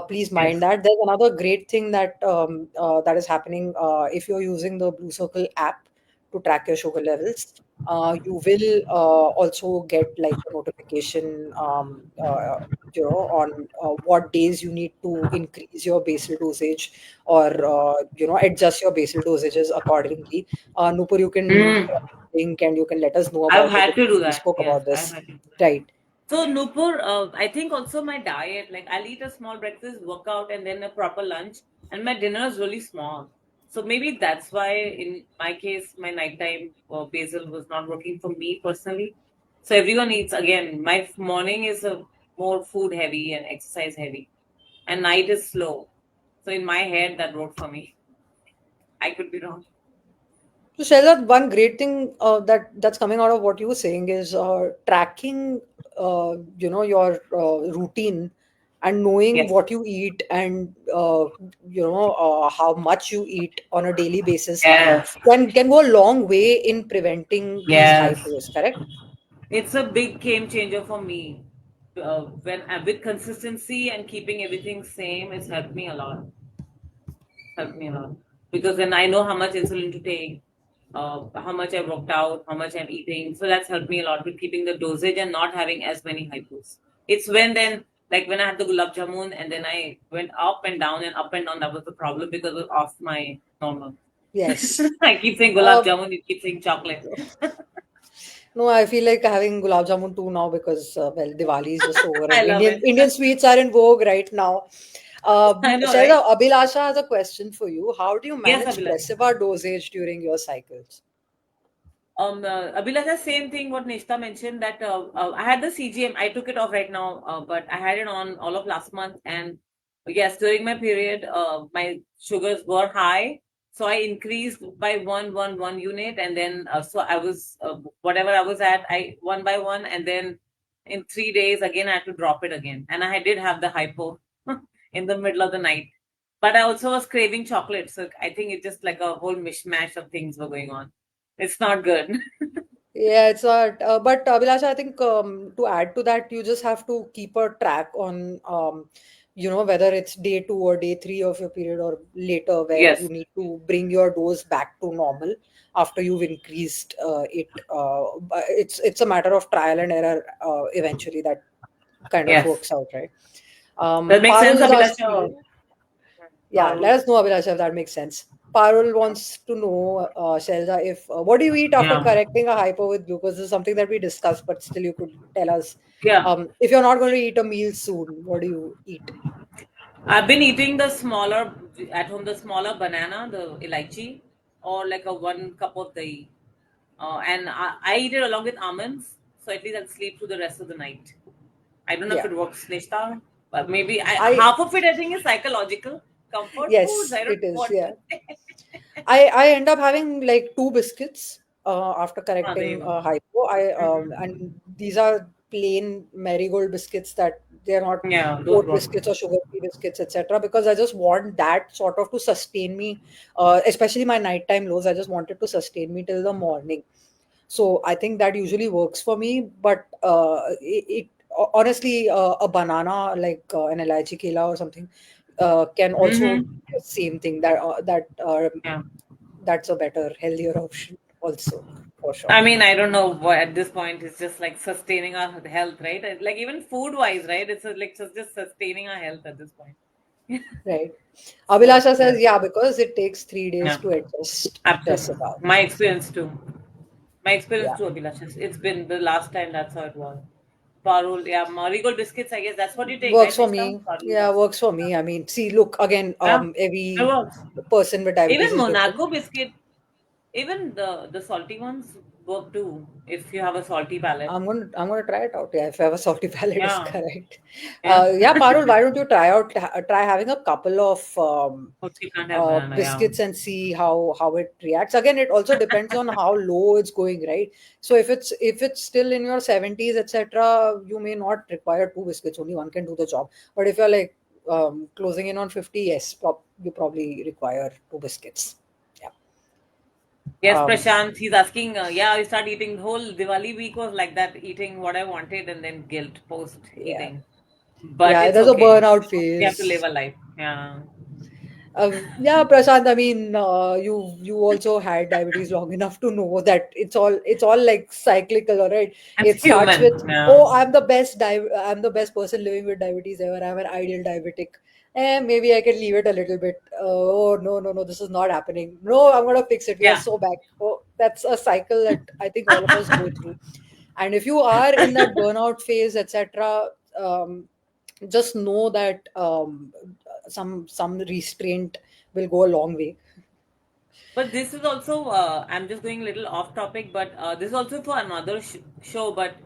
please mind Yes. that. There's another great thing that that is happening if you're using the Blue Circle app to track your sugar levels. You will also get like a notification, on what days you need to increase your basal dosage, or adjust your basal dosages accordingly. Nupur, you can Mm. link and you can let us know I've about it had to because do we that. spoke Yes, about I've this, had to do that. right? So Nupur, I think also my diet, like I'll eat a small breakfast, workout, and then a proper lunch, and my dinner is really small. So maybe that's why, in my case, my nighttime basal was not working for me personally. So everyone eats again. My morning is a more food heavy and exercise heavy, and night is slow. So in my head, that worked for me. I could be wrong. So, Shailja, one great thing that's coming out of what you were saying is tracking, your routine and knowing Yes. what you eat, and how much you eat on a daily basis Yes. can go a long way in preventing these Yes. hypos. Correct? It's a big game changer for me. When with consistency and keeping everything same, it's helped me a lot. Helped me a lot because then I know how much insulin to take, how much I worked out, how much I'm eating. So that's helped me a lot with keeping the dosage and not having as many hypos. It's when then, like when I had the gulab jamun and then I went up and down and up and down. That was the problem because it was off my normal. Yes. I keep saying gulab Uh, jamun, you keep saying chocolate. No, I feel like having gulab jamun too now because Diwali is just over I and love it. Indian sweets are in vogue right now. I know, Shailja, right? Abhilasha has a question for you. How do you Yes, manage Abhilash. placebo dosage during your cycles? Abhilasha, same thing what Nishtha mentioned that I had the CGM. I took it off right now, but I had it on all of last month. And yes, during my period, my sugars were high. So I increased by one unit. And then, so I was, whatever I was at, I one by one. And then in 3 days, again, I had to drop it again. And I did have the hypo in the middle of the night. But I also was craving chocolate. So I think it's just like a whole mishmash of things were going on. It's not good. Yeah, it's not. But Abhilasha, I think to add to that, you just have to keep a track on, whether it's day 2 or day 3 of your period or later, where you Yes. need to bring your dose back to normal after you've increased it. But it's a matter of trial and error. Eventually, that kind of Yes. works out, right? That makes sense, Parul is Abhilasha. asking, yeah, Parul. let us know, Abhilasha, if that makes sense. Parul wants to know, Shelja, if what do you eat after Yeah. correcting a hypo with glucose? This is something that we discussed, but still you could tell us. Yeah. If you're not going to eat a meal soon, what do you eat? I've been eating the smaller at home, the smaller banana, the elaichi, or like a 1 cup of dahi. And I eat it along with almonds, so at least I'll sleep through the rest of the night. I don't know if Yeah, it works, Nishta, but maybe I half of it I think is psychological. Comfort foods, yes, I don't it know is. what to Yeah, say. I end up having like two biscuits after Ah, there you correcting go. hypo. I Hmm. and these are plain marigold biscuits that they're not Yeah, those oat work. biscuits or sugar-free biscuits, etc. Because I just want that sort of to sustain me, especially my nighttime lows. I just want it to sustain me till the morning. So I think that usually works for me. But it honestly, a banana like an elaichi kela or something can also Mm-hmm. do the same thing. Yeah. That's a better, healthier option also, for sure. I mean, I don't know what at this point it's just like sustaining our health, right? Like even food wise, right? It's like just sustaining our health at this point. Right. So Abhilasha yeah, says, yeah, because it takes 3 days yeah, to adjust. That's absolutely. about. My experience too. My experience Yeah. too, Abhilash. It's been the last time that's how it was. Parul, yeah, Marigold biscuits. I guess that's what you take, Works right, for Nishta? me. Parul, Yeah, that's works for me. I mean, see, look, again, yeah, it every works. person with diabetes Even is different. Monaco biscuit, even the salty ones work too if you have a salty palate. I'm gonna try it out. Yeah, if I have a salty palate is Yeah, correct. yeah. Yeah, Parul, why don't you try having a couple of But you can't have banana. Yeah. biscuits and see how it reacts. Again, it also depends on how low it's going, right? So if it's still in your 70s, etc., you may not require two biscuits. Only one can do the job. But if you're like closing in on 50, yes, you probably require two biscuits. Yeah. Yes, Um, Prashant, he's asking, yeah, I start eating. The whole Diwali week was like that, eating what I wanted and then guilt post yeah. eating. But Yeah, it's there's a okay. burnout We have to live phase. a life. Yeah. Yeah, Prashant. I mean, you also had diabetes long enough to know that it's all like cyclical, all right. It's It starts with, human. Yeah. oh, I'm the best person living with diabetes ever. I'm an ideal diabetic. Maybe I can leave it a little bit. Oh, no, no, no, this is not happening. No, I'm gonna fix it. We are Yeah. so back. Oh, that's a cycle that I think all of us go through. And if you are in that burnout phase, etc., um, just know that some restraint will go a long way. But this is also, I'm just going a little off topic, but this is also for another show. But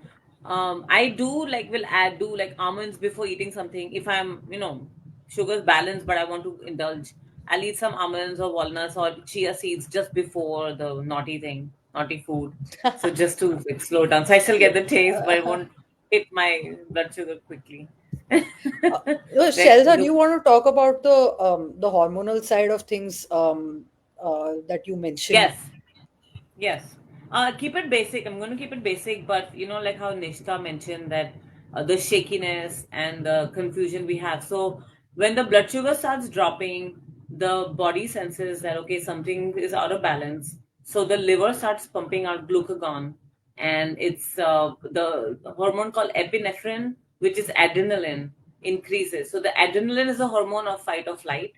I do like, will add, do like almonds before eating something. If I'm, sugar's balanced, but I want to indulge, I'll eat some almonds or walnuts or chia seeds just before the naughty thing, naughty food. So just to like, slow down. So I still get the taste, but it won't hit my blood sugar quickly. Uh, Right? Shelza, do you want to talk about the hormonal side of things that you mentioned? Yes. Yes. Keep it basic. I'm going to keep it basic, but like how Nishta mentioned that the shakiness and the confusion we have. So when the blood sugar starts dropping, the body senses that okay, something is out of balance. So the liver starts pumping out glucagon, and it's the hormone called epinephrine, which is adrenaline, increases. So the adrenaline is a hormone of fight or flight,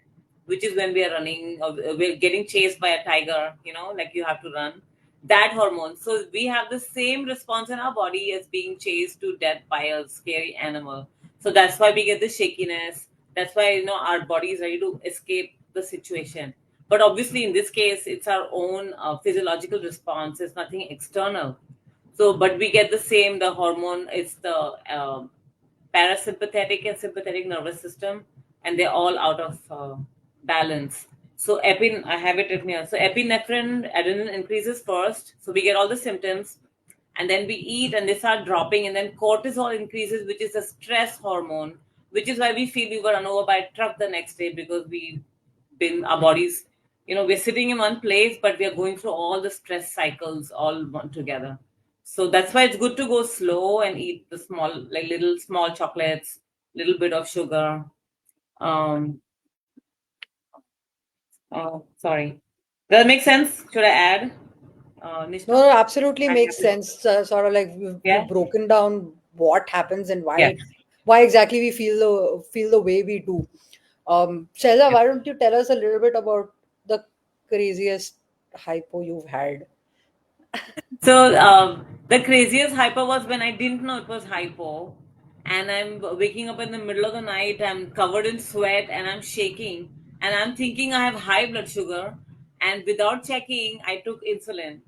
which is when we are running or we're getting chased by a tiger, like you have to run, that hormone. So we have the same response in our body as being chased to death by a scary animal. So that's why we get the shakiness. That's why our body is ready to escape the situation. But obviously in this case it's our own physiological response. It's nothing external. So but we get the same, the hormone. It's the parasympathetic and sympathetic nervous system, and they're all out of balance. So I have it written here. So epinephrine, adrenaline increases first, so we get all the symptoms, and then we eat, and they start dropping, and then cortisol increases, which is a stress hormone, which is why we feel we were run over by a truck the next day because we been our bodies, we're sitting in one place, but we are going through all the stress cycles all one together. So that's why it's good to go slow and eat the small, like little small chocolates, little bit of sugar. Um, sorry. Does that make sense? Should I add, No, Nishta? no, absolutely I makes have it. sense. Sort of like we've Yeah. broken down what happens and Yes. why why exactly we feel the way we do. Shailja, why don't you tell us a little bit about the craziest hypo you've had? So the craziest hyper was when I didn't know it was hypo, and I'm waking up in the middle of the night. I'm covered in sweat and I'm shaking, and I'm thinking I have high blood sugar. And without checking, I took insulin,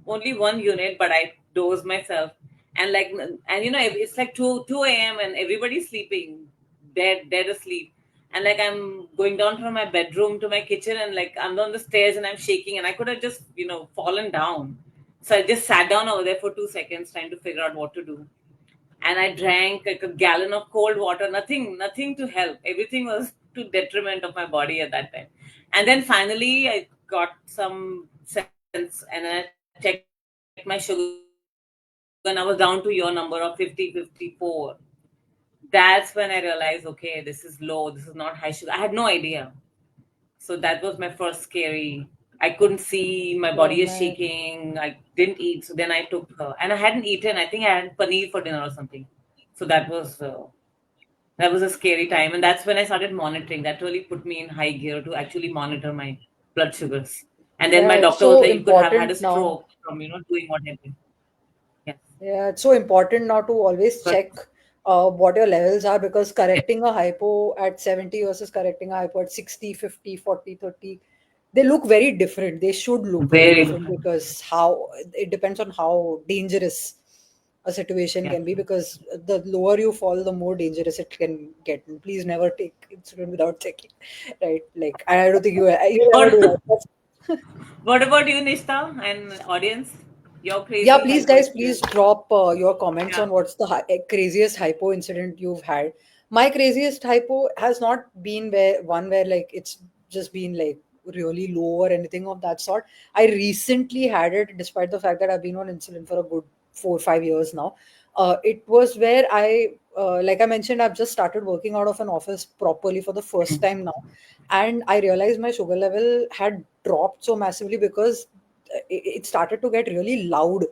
only one unit, but I dosed myself. And it's like two a.m. and everybody's sleeping, dead asleep. And like I'm going down from my bedroom to my kitchen, and like I'm on the stairs and I'm shaking, and I could have just fallen down. So I just sat down over there for 2 seconds trying to figure out what to do. And I drank like a gallon of cold water. Nothing to help. Everything was to detriment of my body at that time. And then finally I got some sense, and then I checked my sugar, and I was down to your number of 50, 54. That's when I realized, okay, this is low. This is not high sugar. I had no idea. So that was my first scary. I couldn't see. My body is Oh man. shaking. I didn't eat. So then I took her, and I hadn't eaten. I think I had paneer for dinner or something. So that was a scary time, and that's when I started monitoring. That really put me in high gear to actually monitor my blood sugars. And then Yeah, my it's doctor was so like, "You could have had a important now. stroke from doing what I did." Yes, Yeah, it's so important now to always but check what your levels are, because correcting a hypo at 70 versus correcting a hypo at 60, 50, 40, 30, they look very different. They should look very very different, different. because how it depends on how dangerous a situation Yeah. can be, because the lower you fall, the more dangerous it can get. And please never take insulin without checking, right? Like, I don't think you ever What do that. What about you, Nishta, and audience? Your Yeah, crazy please, hypo guys, please experience? drop your comments Yeah. on what's the craziest hypo incident you've had. My craziest hypo has not been where like it's just been like really low or anything of that sort. I recently had it, despite the fact that I've been on insulin for a good 4 or 5 years now. It was where like I mentioned, I've just started working out of an office properly for the first time now, and I realized my sugar level had dropped so massively because it started to get really loud,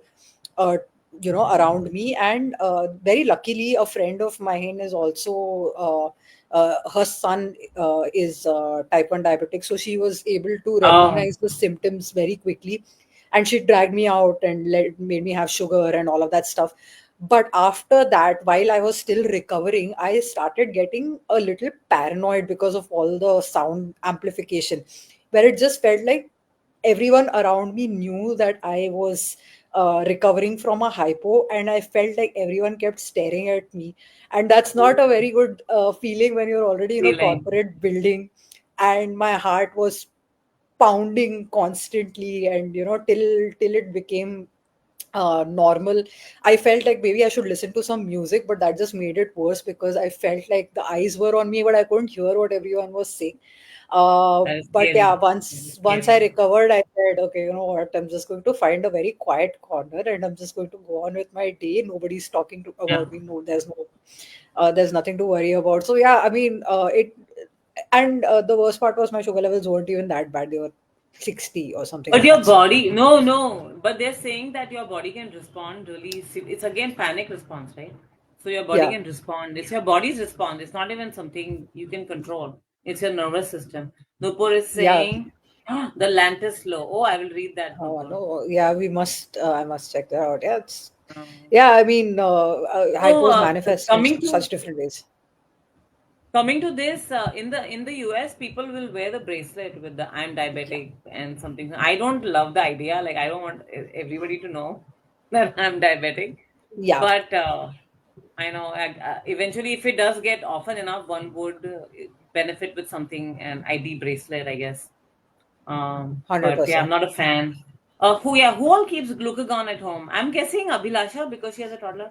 uh, around me. And very luckily, a friend of mine is also her son is type 1 diabetic, so she was able to Oh, recognize the symptoms very quickly, and she dragged me out and made me have sugar and all of that stuff. But after that, while I was still recovering, I started getting a little paranoid because of all the sound amplification, where it just felt like everyone around me knew that I was recovering from a hypo, and I felt like everyone kept staring at me. And that's not a very good feeling when you're already in a feeling. corporate building. And my heart was pounding constantly, and till it became normal. I felt like maybe I should listen to some music, but that just made it worse, because I felt like the eyes were on me, but I couldn't hear what everyone was saying. That is But yeah, scary. That is once I scary. recovered, I said, okay, you know what, I'm just going to find a very quiet corner, and I'm just going to go on with my day. Nobody's talking Yeah. about me. No, there's nothing to worry about. So yeah, I mean, it and the worst part was my sugar levels weren't even that bad. They were 60 or something But of your that sort. body, no, no. But they're saying that your body can respond really. It's again panic response, right? So your body Yeah, can respond. It's your body's response. It's not even something you can control. It's your nervous system. Nupur is yeah. saying, the land is slow. Oh, I will read that, Oh Nupur. no, yeah, we must. I must check that out. Yeah, Um, yeah. I mean, so hypos manifest in coming to such different ways. this, in the US, people will wear the bracelet with the "I'm Yeah, diabetic" and something. I don't love the idea. Like I don't want everybody to know that I'm diabetic. yeah, But I know eventually, if it does get often enough, one would benefit with something, an ID bracelet, I guess. hundred But yeah, I'm percent. not a fan. Who all keeps glucagon at home? I'm guessing Abhilasha because she has a toddler.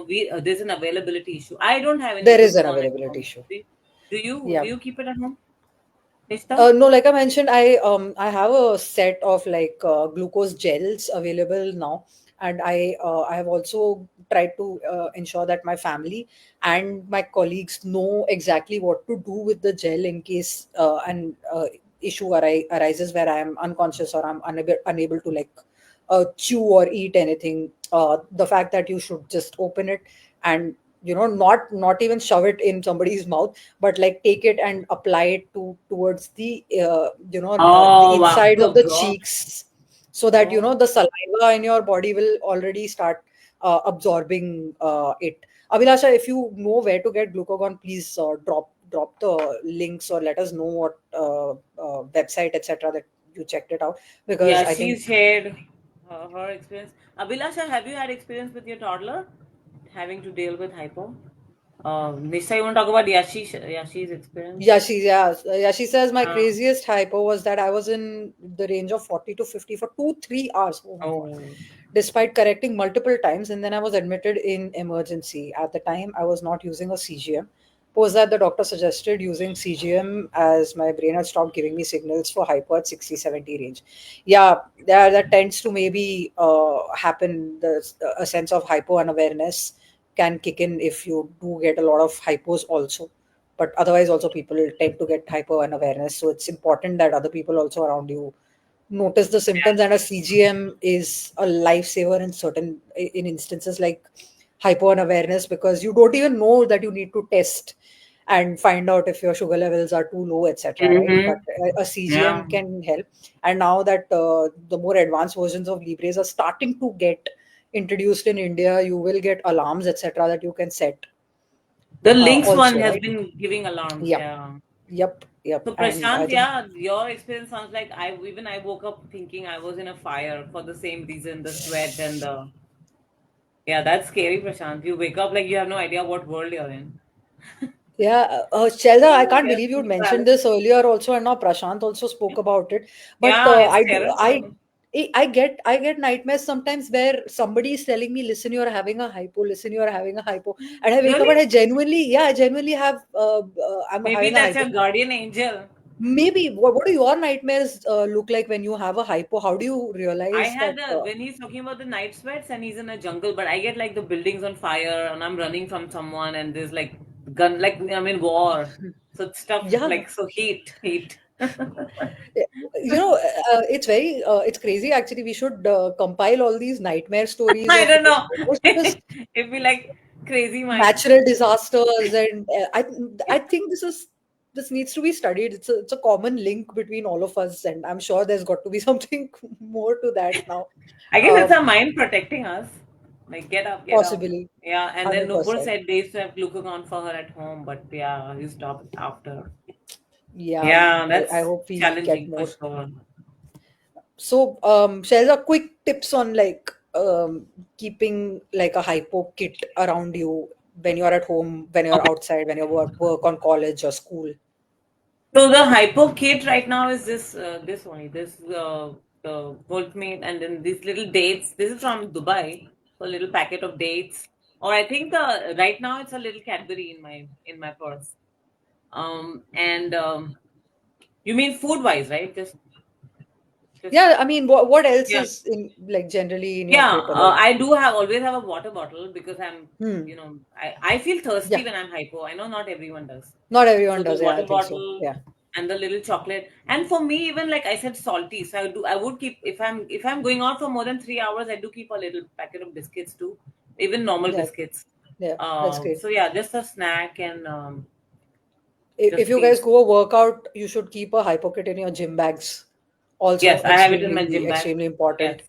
We There's an availability issue. I don't have any There is an glucagon at availability home. issue. Do Yeah. you keep it at home, Nishta? No, like I mentioned, I have a set of like glucose gels available now, and I have also tried to ensure that my family and my colleagues know exactly what to do with the gel in case an issue arises where I am unconscious, or I'm unable to like chew or eat anything. The fact that you should just open it and not even shove it in somebody's mouth, but like take it and apply it towards the Oh wow. insides of Oh the God. cheeks, so that Oh. the saliva in your body will already start absorbing it. Abhilasha, if you know where to get glucagon, please drop the links, or let us know what website, etc., that you checked it out, because Yeah, I she think. shared her experience. Abhilasha, have you had experience with your toddler having to deal with hypo? Nisha, you want to talk about Yashi's experience? Yeah, she says my Uh, craziest hypo was that I was in the range of 40 to 50 for 2-3 hours. Oh my God. oh. Despite correcting multiple times, and then I was admitted in emergency. At the time, I was not using a CGM. Post that, the doctor suggested using CGM as my brain had stopped giving me signals for hypo at 60-70 range. Yeah, that tends to maybe happen. A sense of hypo unawareness can kick in if you do get a lot of hypos also, but otherwise also people tend to get hyper unawareness, so it's important that other people also around you notice the symptoms, and a CGM is a lifesaver in in instances like hyper unawareness, because you don't even know that you need to test and find out if your sugar levels are too low, etc., right? But Mm-hmm. a CGM Yeah. can help. And now that the more advanced versions of libres are starting to get introduced in India, you will get alarms, etc., that you can set The links one also, has right? been giving alarms. Yep, Yeah. yep. So And I Prashant, think, yeah, your experience sounds like I woke up thinking I was in a fire for the same reason, the sweat and the yeah, that's scary, Prashant. You wake up like you have no idea what world you're in. yeah, Shelda, I can't Yeah, believe you sleep mentioned paralysis. this earlier also, and now Prashant also spoke about it. But Yeah, it's terrifying. I get nightmares sometimes where somebody is telling me, "Listen, you're having a hypo. Listen, you're having a hypo," and I wake up Really? and I genuinely have. I'm Maybe having a that's your hypo. guardian angel. Maybe what do your nightmares look like when you have a hypo? How do you I realize had that? when he's talking about the night sweats and he's in a jungle, but I get like the buildings on fire and I'm running from someone and there's like gun, like I'm in war. So stuff Yeah, like so heat. Eh, it's crazy actually. We should compile all these nightmare stories I of don't know. hypos, because It'd be like crazy minds. natural disasters, and I think this needs to be studied. It's a common link between all of us, and I'm sure there's got to be something more to that now. I guess it's Um, our mind protecting us. Like get up, get up. Possibly, Yeah, and then Nupur 100%. said they used to have glucagon for her at home, but yeah, he stopped after. Yeah, Yeah, I that's hope we get challenging for more. sure. So, share a quick tips on like keeping like a hypo kit around you when you're at home, when you're outside, when you work on college or school. So the hypo kit right now is this only this the Voltmate and then these little dates. This is from Dubai. So a little packet of dates. Or I think the right now it's a little Cadbury in my purse. And you mean food wise, right? Just Yeah, I mean, what else yeah. is in like generally in your Yeah, kit, or like? I do have always have a water bottle because Hmm. I feel thirsty Yeah, when I'm hypo. I know not everyone does. not So everyone the does. Yeah, I water think so. bottle Yeah, and the little chocolate. And for me, even like I said, salty. So I would keep if I'm going out for more than 3 hours, I do keep a little packet of biscuits too, even normal yeah, biscuits. yeah. That's great. So yeah, just a snack and If just you guys these. go a workout, you should keep a hypo kit in your gym bags. Also, Yes, I have it in my gym bag. extremely important. Yes,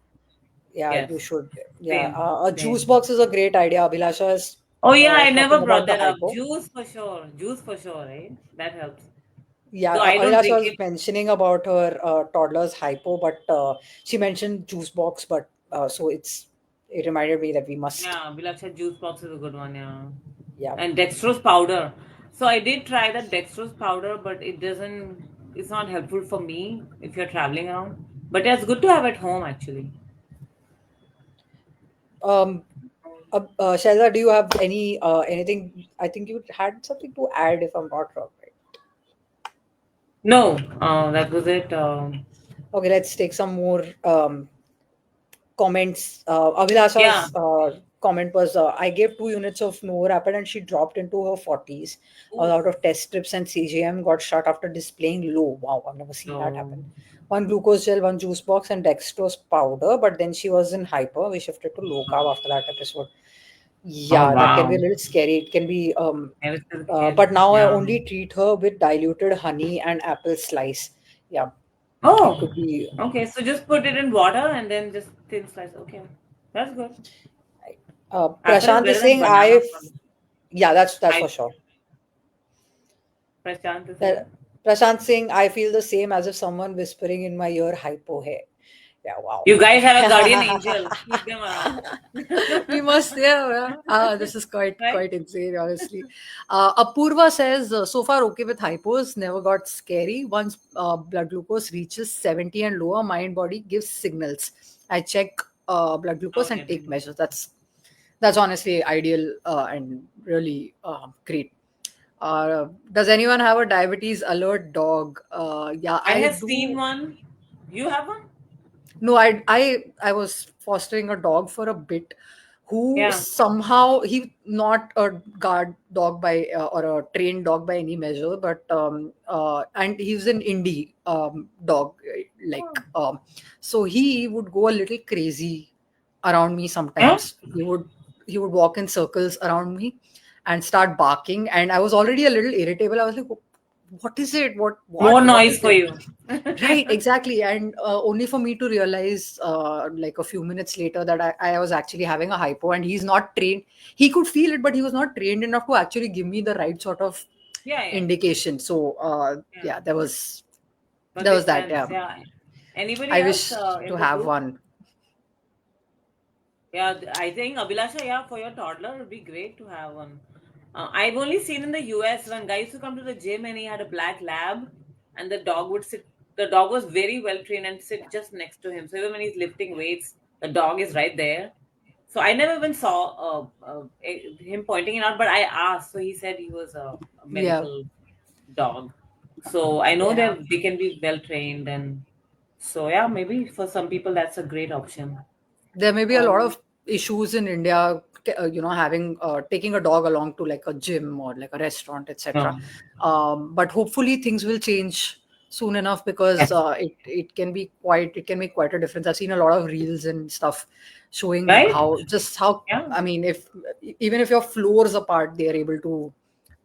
Yeah, yes, you should. Yeah, same, a juice same. box is a great idea. Abhilasha is Oh yeah, I never talking brought about the that up. hypo. Juice for sure, right? That helps. Yeah, Though I don't Abhilasha drink was it. mentioning about her toddler's hypo, but she mentioned juice box, but so it reminded me that we must. Yeah, Bilaksha juice box is a good one, yeah. Yeah. And dextrose powder. So I did try that dextrose powder, but it's not helpful for me if you're traveling around. But it's good to have at home actually. Um, Shaila, do you have anything? I think you had something to add, if I'm not wrong, right? No, that was it. Okay, let's take some more comments. Yeah. Abhilasha's comment was, I gave 2 units of Novorapid and she dropped into her 40s. Oof. Out of test strips, and CGM got shut after displaying low. Wow, I've never seen that So happen. One glucose gel, one juice box, and dextrose powder, but then she was in hyper. We shifted to low carb after that episode. Oh Yeah, that can be a wow. little scary. It can be, I was still scared. but now I Yeah. only treat her with diluted honey and apple slice. Yeah, it Oh, could be. okay. So just put it in water and then just thin slice. Okay, that's good. Apple is Prashant is better than saying banana for me. yeah, that's I for sure. Prashant is saying. That Prashant saying I feel the same as if someone whispering in my ear hypo hai. Yeah, wow. You guys have a guardian angel. Keep them around. We must, yeah, yeah. This is Right? quite insane, honestly. Apurva says, so far okay with hypos, never got scary. Once blood glucose reaches 70 and lower, mind body gives signals. I check blood glucose and Okay, take then. measures. That's honestly ideal and really great. Does anyone have a diabetes alert dog? Yeah, I I have seen do. one. You have one? No, I was fostering a dog for a bit who Yeah. somehow he not a guard dog by or a trained dog by any measure, but and he's an indie dog like Oh. so he would go a little crazy around me Yeah? sometimes. He would walk in circles around me and start barking, and I was already a little irritable. I was like, what is it? More What noise is for it? you. Right, exactly. And only for me to realize, like a few minutes later, that I was actually having a hypo, and he's not trained. He could feel it, but he was not trained enough to actually give me the right sort of Yeah, yeah, indication. So, yeah. yeah, But there this was that. sense, Yeah, yeah. Anybody I else wish to in the have group? one. Yeah, I think Abhilasha, yeah, for your toddler, it would be great to have one. I've only seen in the US when guy used to come to the gym and he had a black lab, and the dog would sit. The dog was very well trained and sit just next to him. So even when he's lifting weights, the dog is right there. So I never even saw him pointing it out, but I asked. So he said he was a Yeah, medical dog. So I know yeah. that they can be well trained, and so yeah, maybe for some people that's a great option. There may be a lot Um, of issues in India, having taking a dog along to like a gym or like a restaurant, etc. no. But hopefully things will change soon enough because Yes. it can make quite a difference. I've seen a lot of reels and stuff showing Right? how Yeah, I mean, if even if your floors apart, they are able to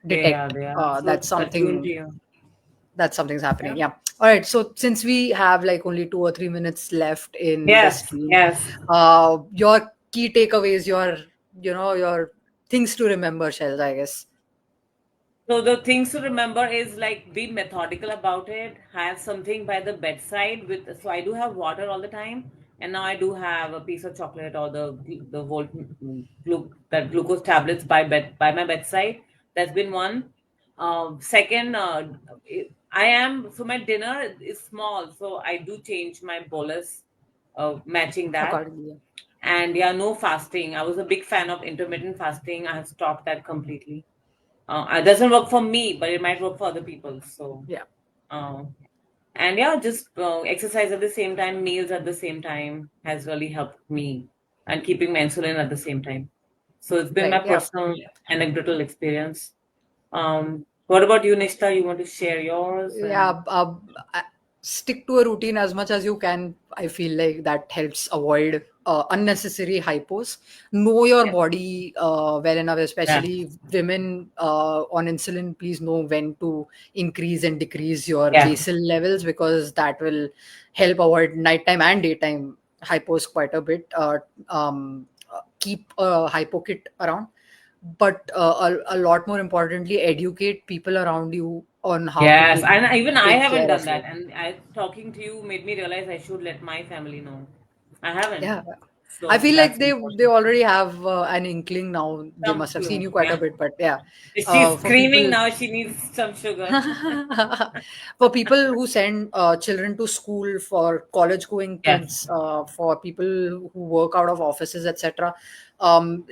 they are. detect They are so attuned to you. that something's Yeah. happening. Yeah. All right. So since we have like only 2 or 3 minutes left in the Yes. stream, Yes. your key takeaways, your things to remember, Shell, I guess. So the things to remember is like be methodical about it. Have something by the bedside with. So I do have water all the time, and now I do have a piece of chocolate or the that glucose tablets by my bedside. That's been one. Second, I am so my dinner is small, so I do change my bolus, matching that. Accordingly. And yeah, no fasting. I was a big fan of intermittent fasting. I have stopped that completely. It doesn't work for me, but it might work for other people. So, Yeah. uh, and yeah, just exercise at the same time, meals at the same time has really helped me, and keeping my insulin at the same time. So it's been my Right. Yeah. personal anecdotal experience. What about you, Nishta? You want to share yours? And Yeah, stick to a routine as much as you can. I feel like that helps avoid unnecessary hypos. Know your yeah, body well enough, yeah, especially women on insulin. Please know when to increase and decrease your yeah. basal levels because that will help avoid nighttime and daytime hypos quite a bit. Keep a hypo kit around, but a lot more importantly, educate people around you on how to Yes, and even I take haven't care of done that. you. And talking to you made me realize I should let my family know. I haven't. Yeah, I So feel like that's they important. already have an inkling now. They Some must have seen few, you quite a yeah. bit, but yeah, She's for screaming people now. She needs some sugar. for people who send children to school, for college going Yes, kids, for people who work out of offices, etc.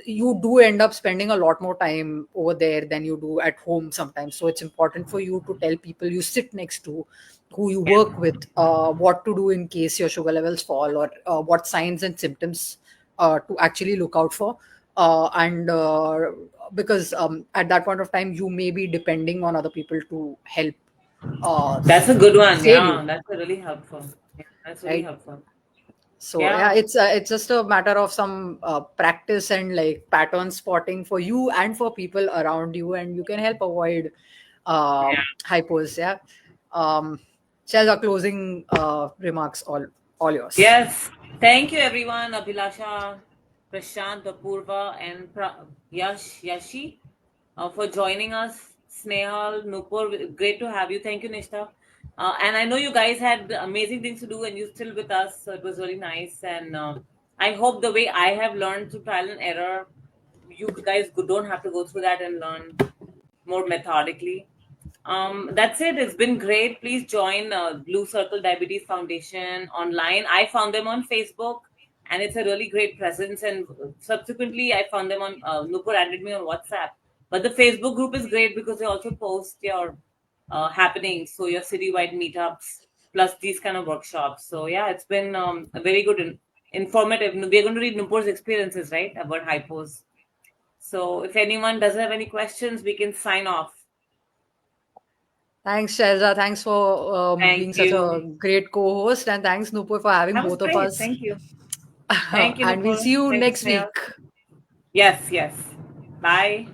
You do end up spending a lot more time over there than you do at home sometimes. So it's important for you to tell people you sit next to, who you yeah. work with, what to do in case your sugar levels fall, or what signs and symptoms to actually look out for. And because at that point of time, you may be depending on other people to help That's a good one. save you, Yeah, that's a really helpful. Yeah, that's really right? helpful. So yeah, Yeah, it's just a matter of some practice and like pattern spotting for you and for people around you, and you can help avoid hypos. Yeah. Um, Shailja, closing remarks, all yours. yes. Thank you, everyone. Abhilasha, Prashant, Apurva, and Yashi for joining us. Snehal, Nupur, great to have you. Thank you, Nishtha. And I know you guys had amazing things to do and you're still with us. So it was really nice. And I hope the way I have learned through trial and error, you guys don't have to go through that and learn more methodically. That's it. It's been great. Please join Blue Circle Diabetes Foundation online. I found them on Facebook, and it's a really great presence. And subsequently, I found them on Nupur added me on WhatsApp. But the Facebook group is great because they also post your happenings, so your citywide meetups plus these kind of workshops. So yeah, it's been a very good and informative. We're going to read Nupur's experiences, right, about hypos. So if anyone doesn't have any questions, we can sign off. Thanks, Shailja. Thanks for Thank being such a you. great co-host, and thanks, Nupur, for having That was both of great. us. Thank you. Thank you, And we'll Nupur. see you Thank you, next Snail. week. Yes, yes. Bye.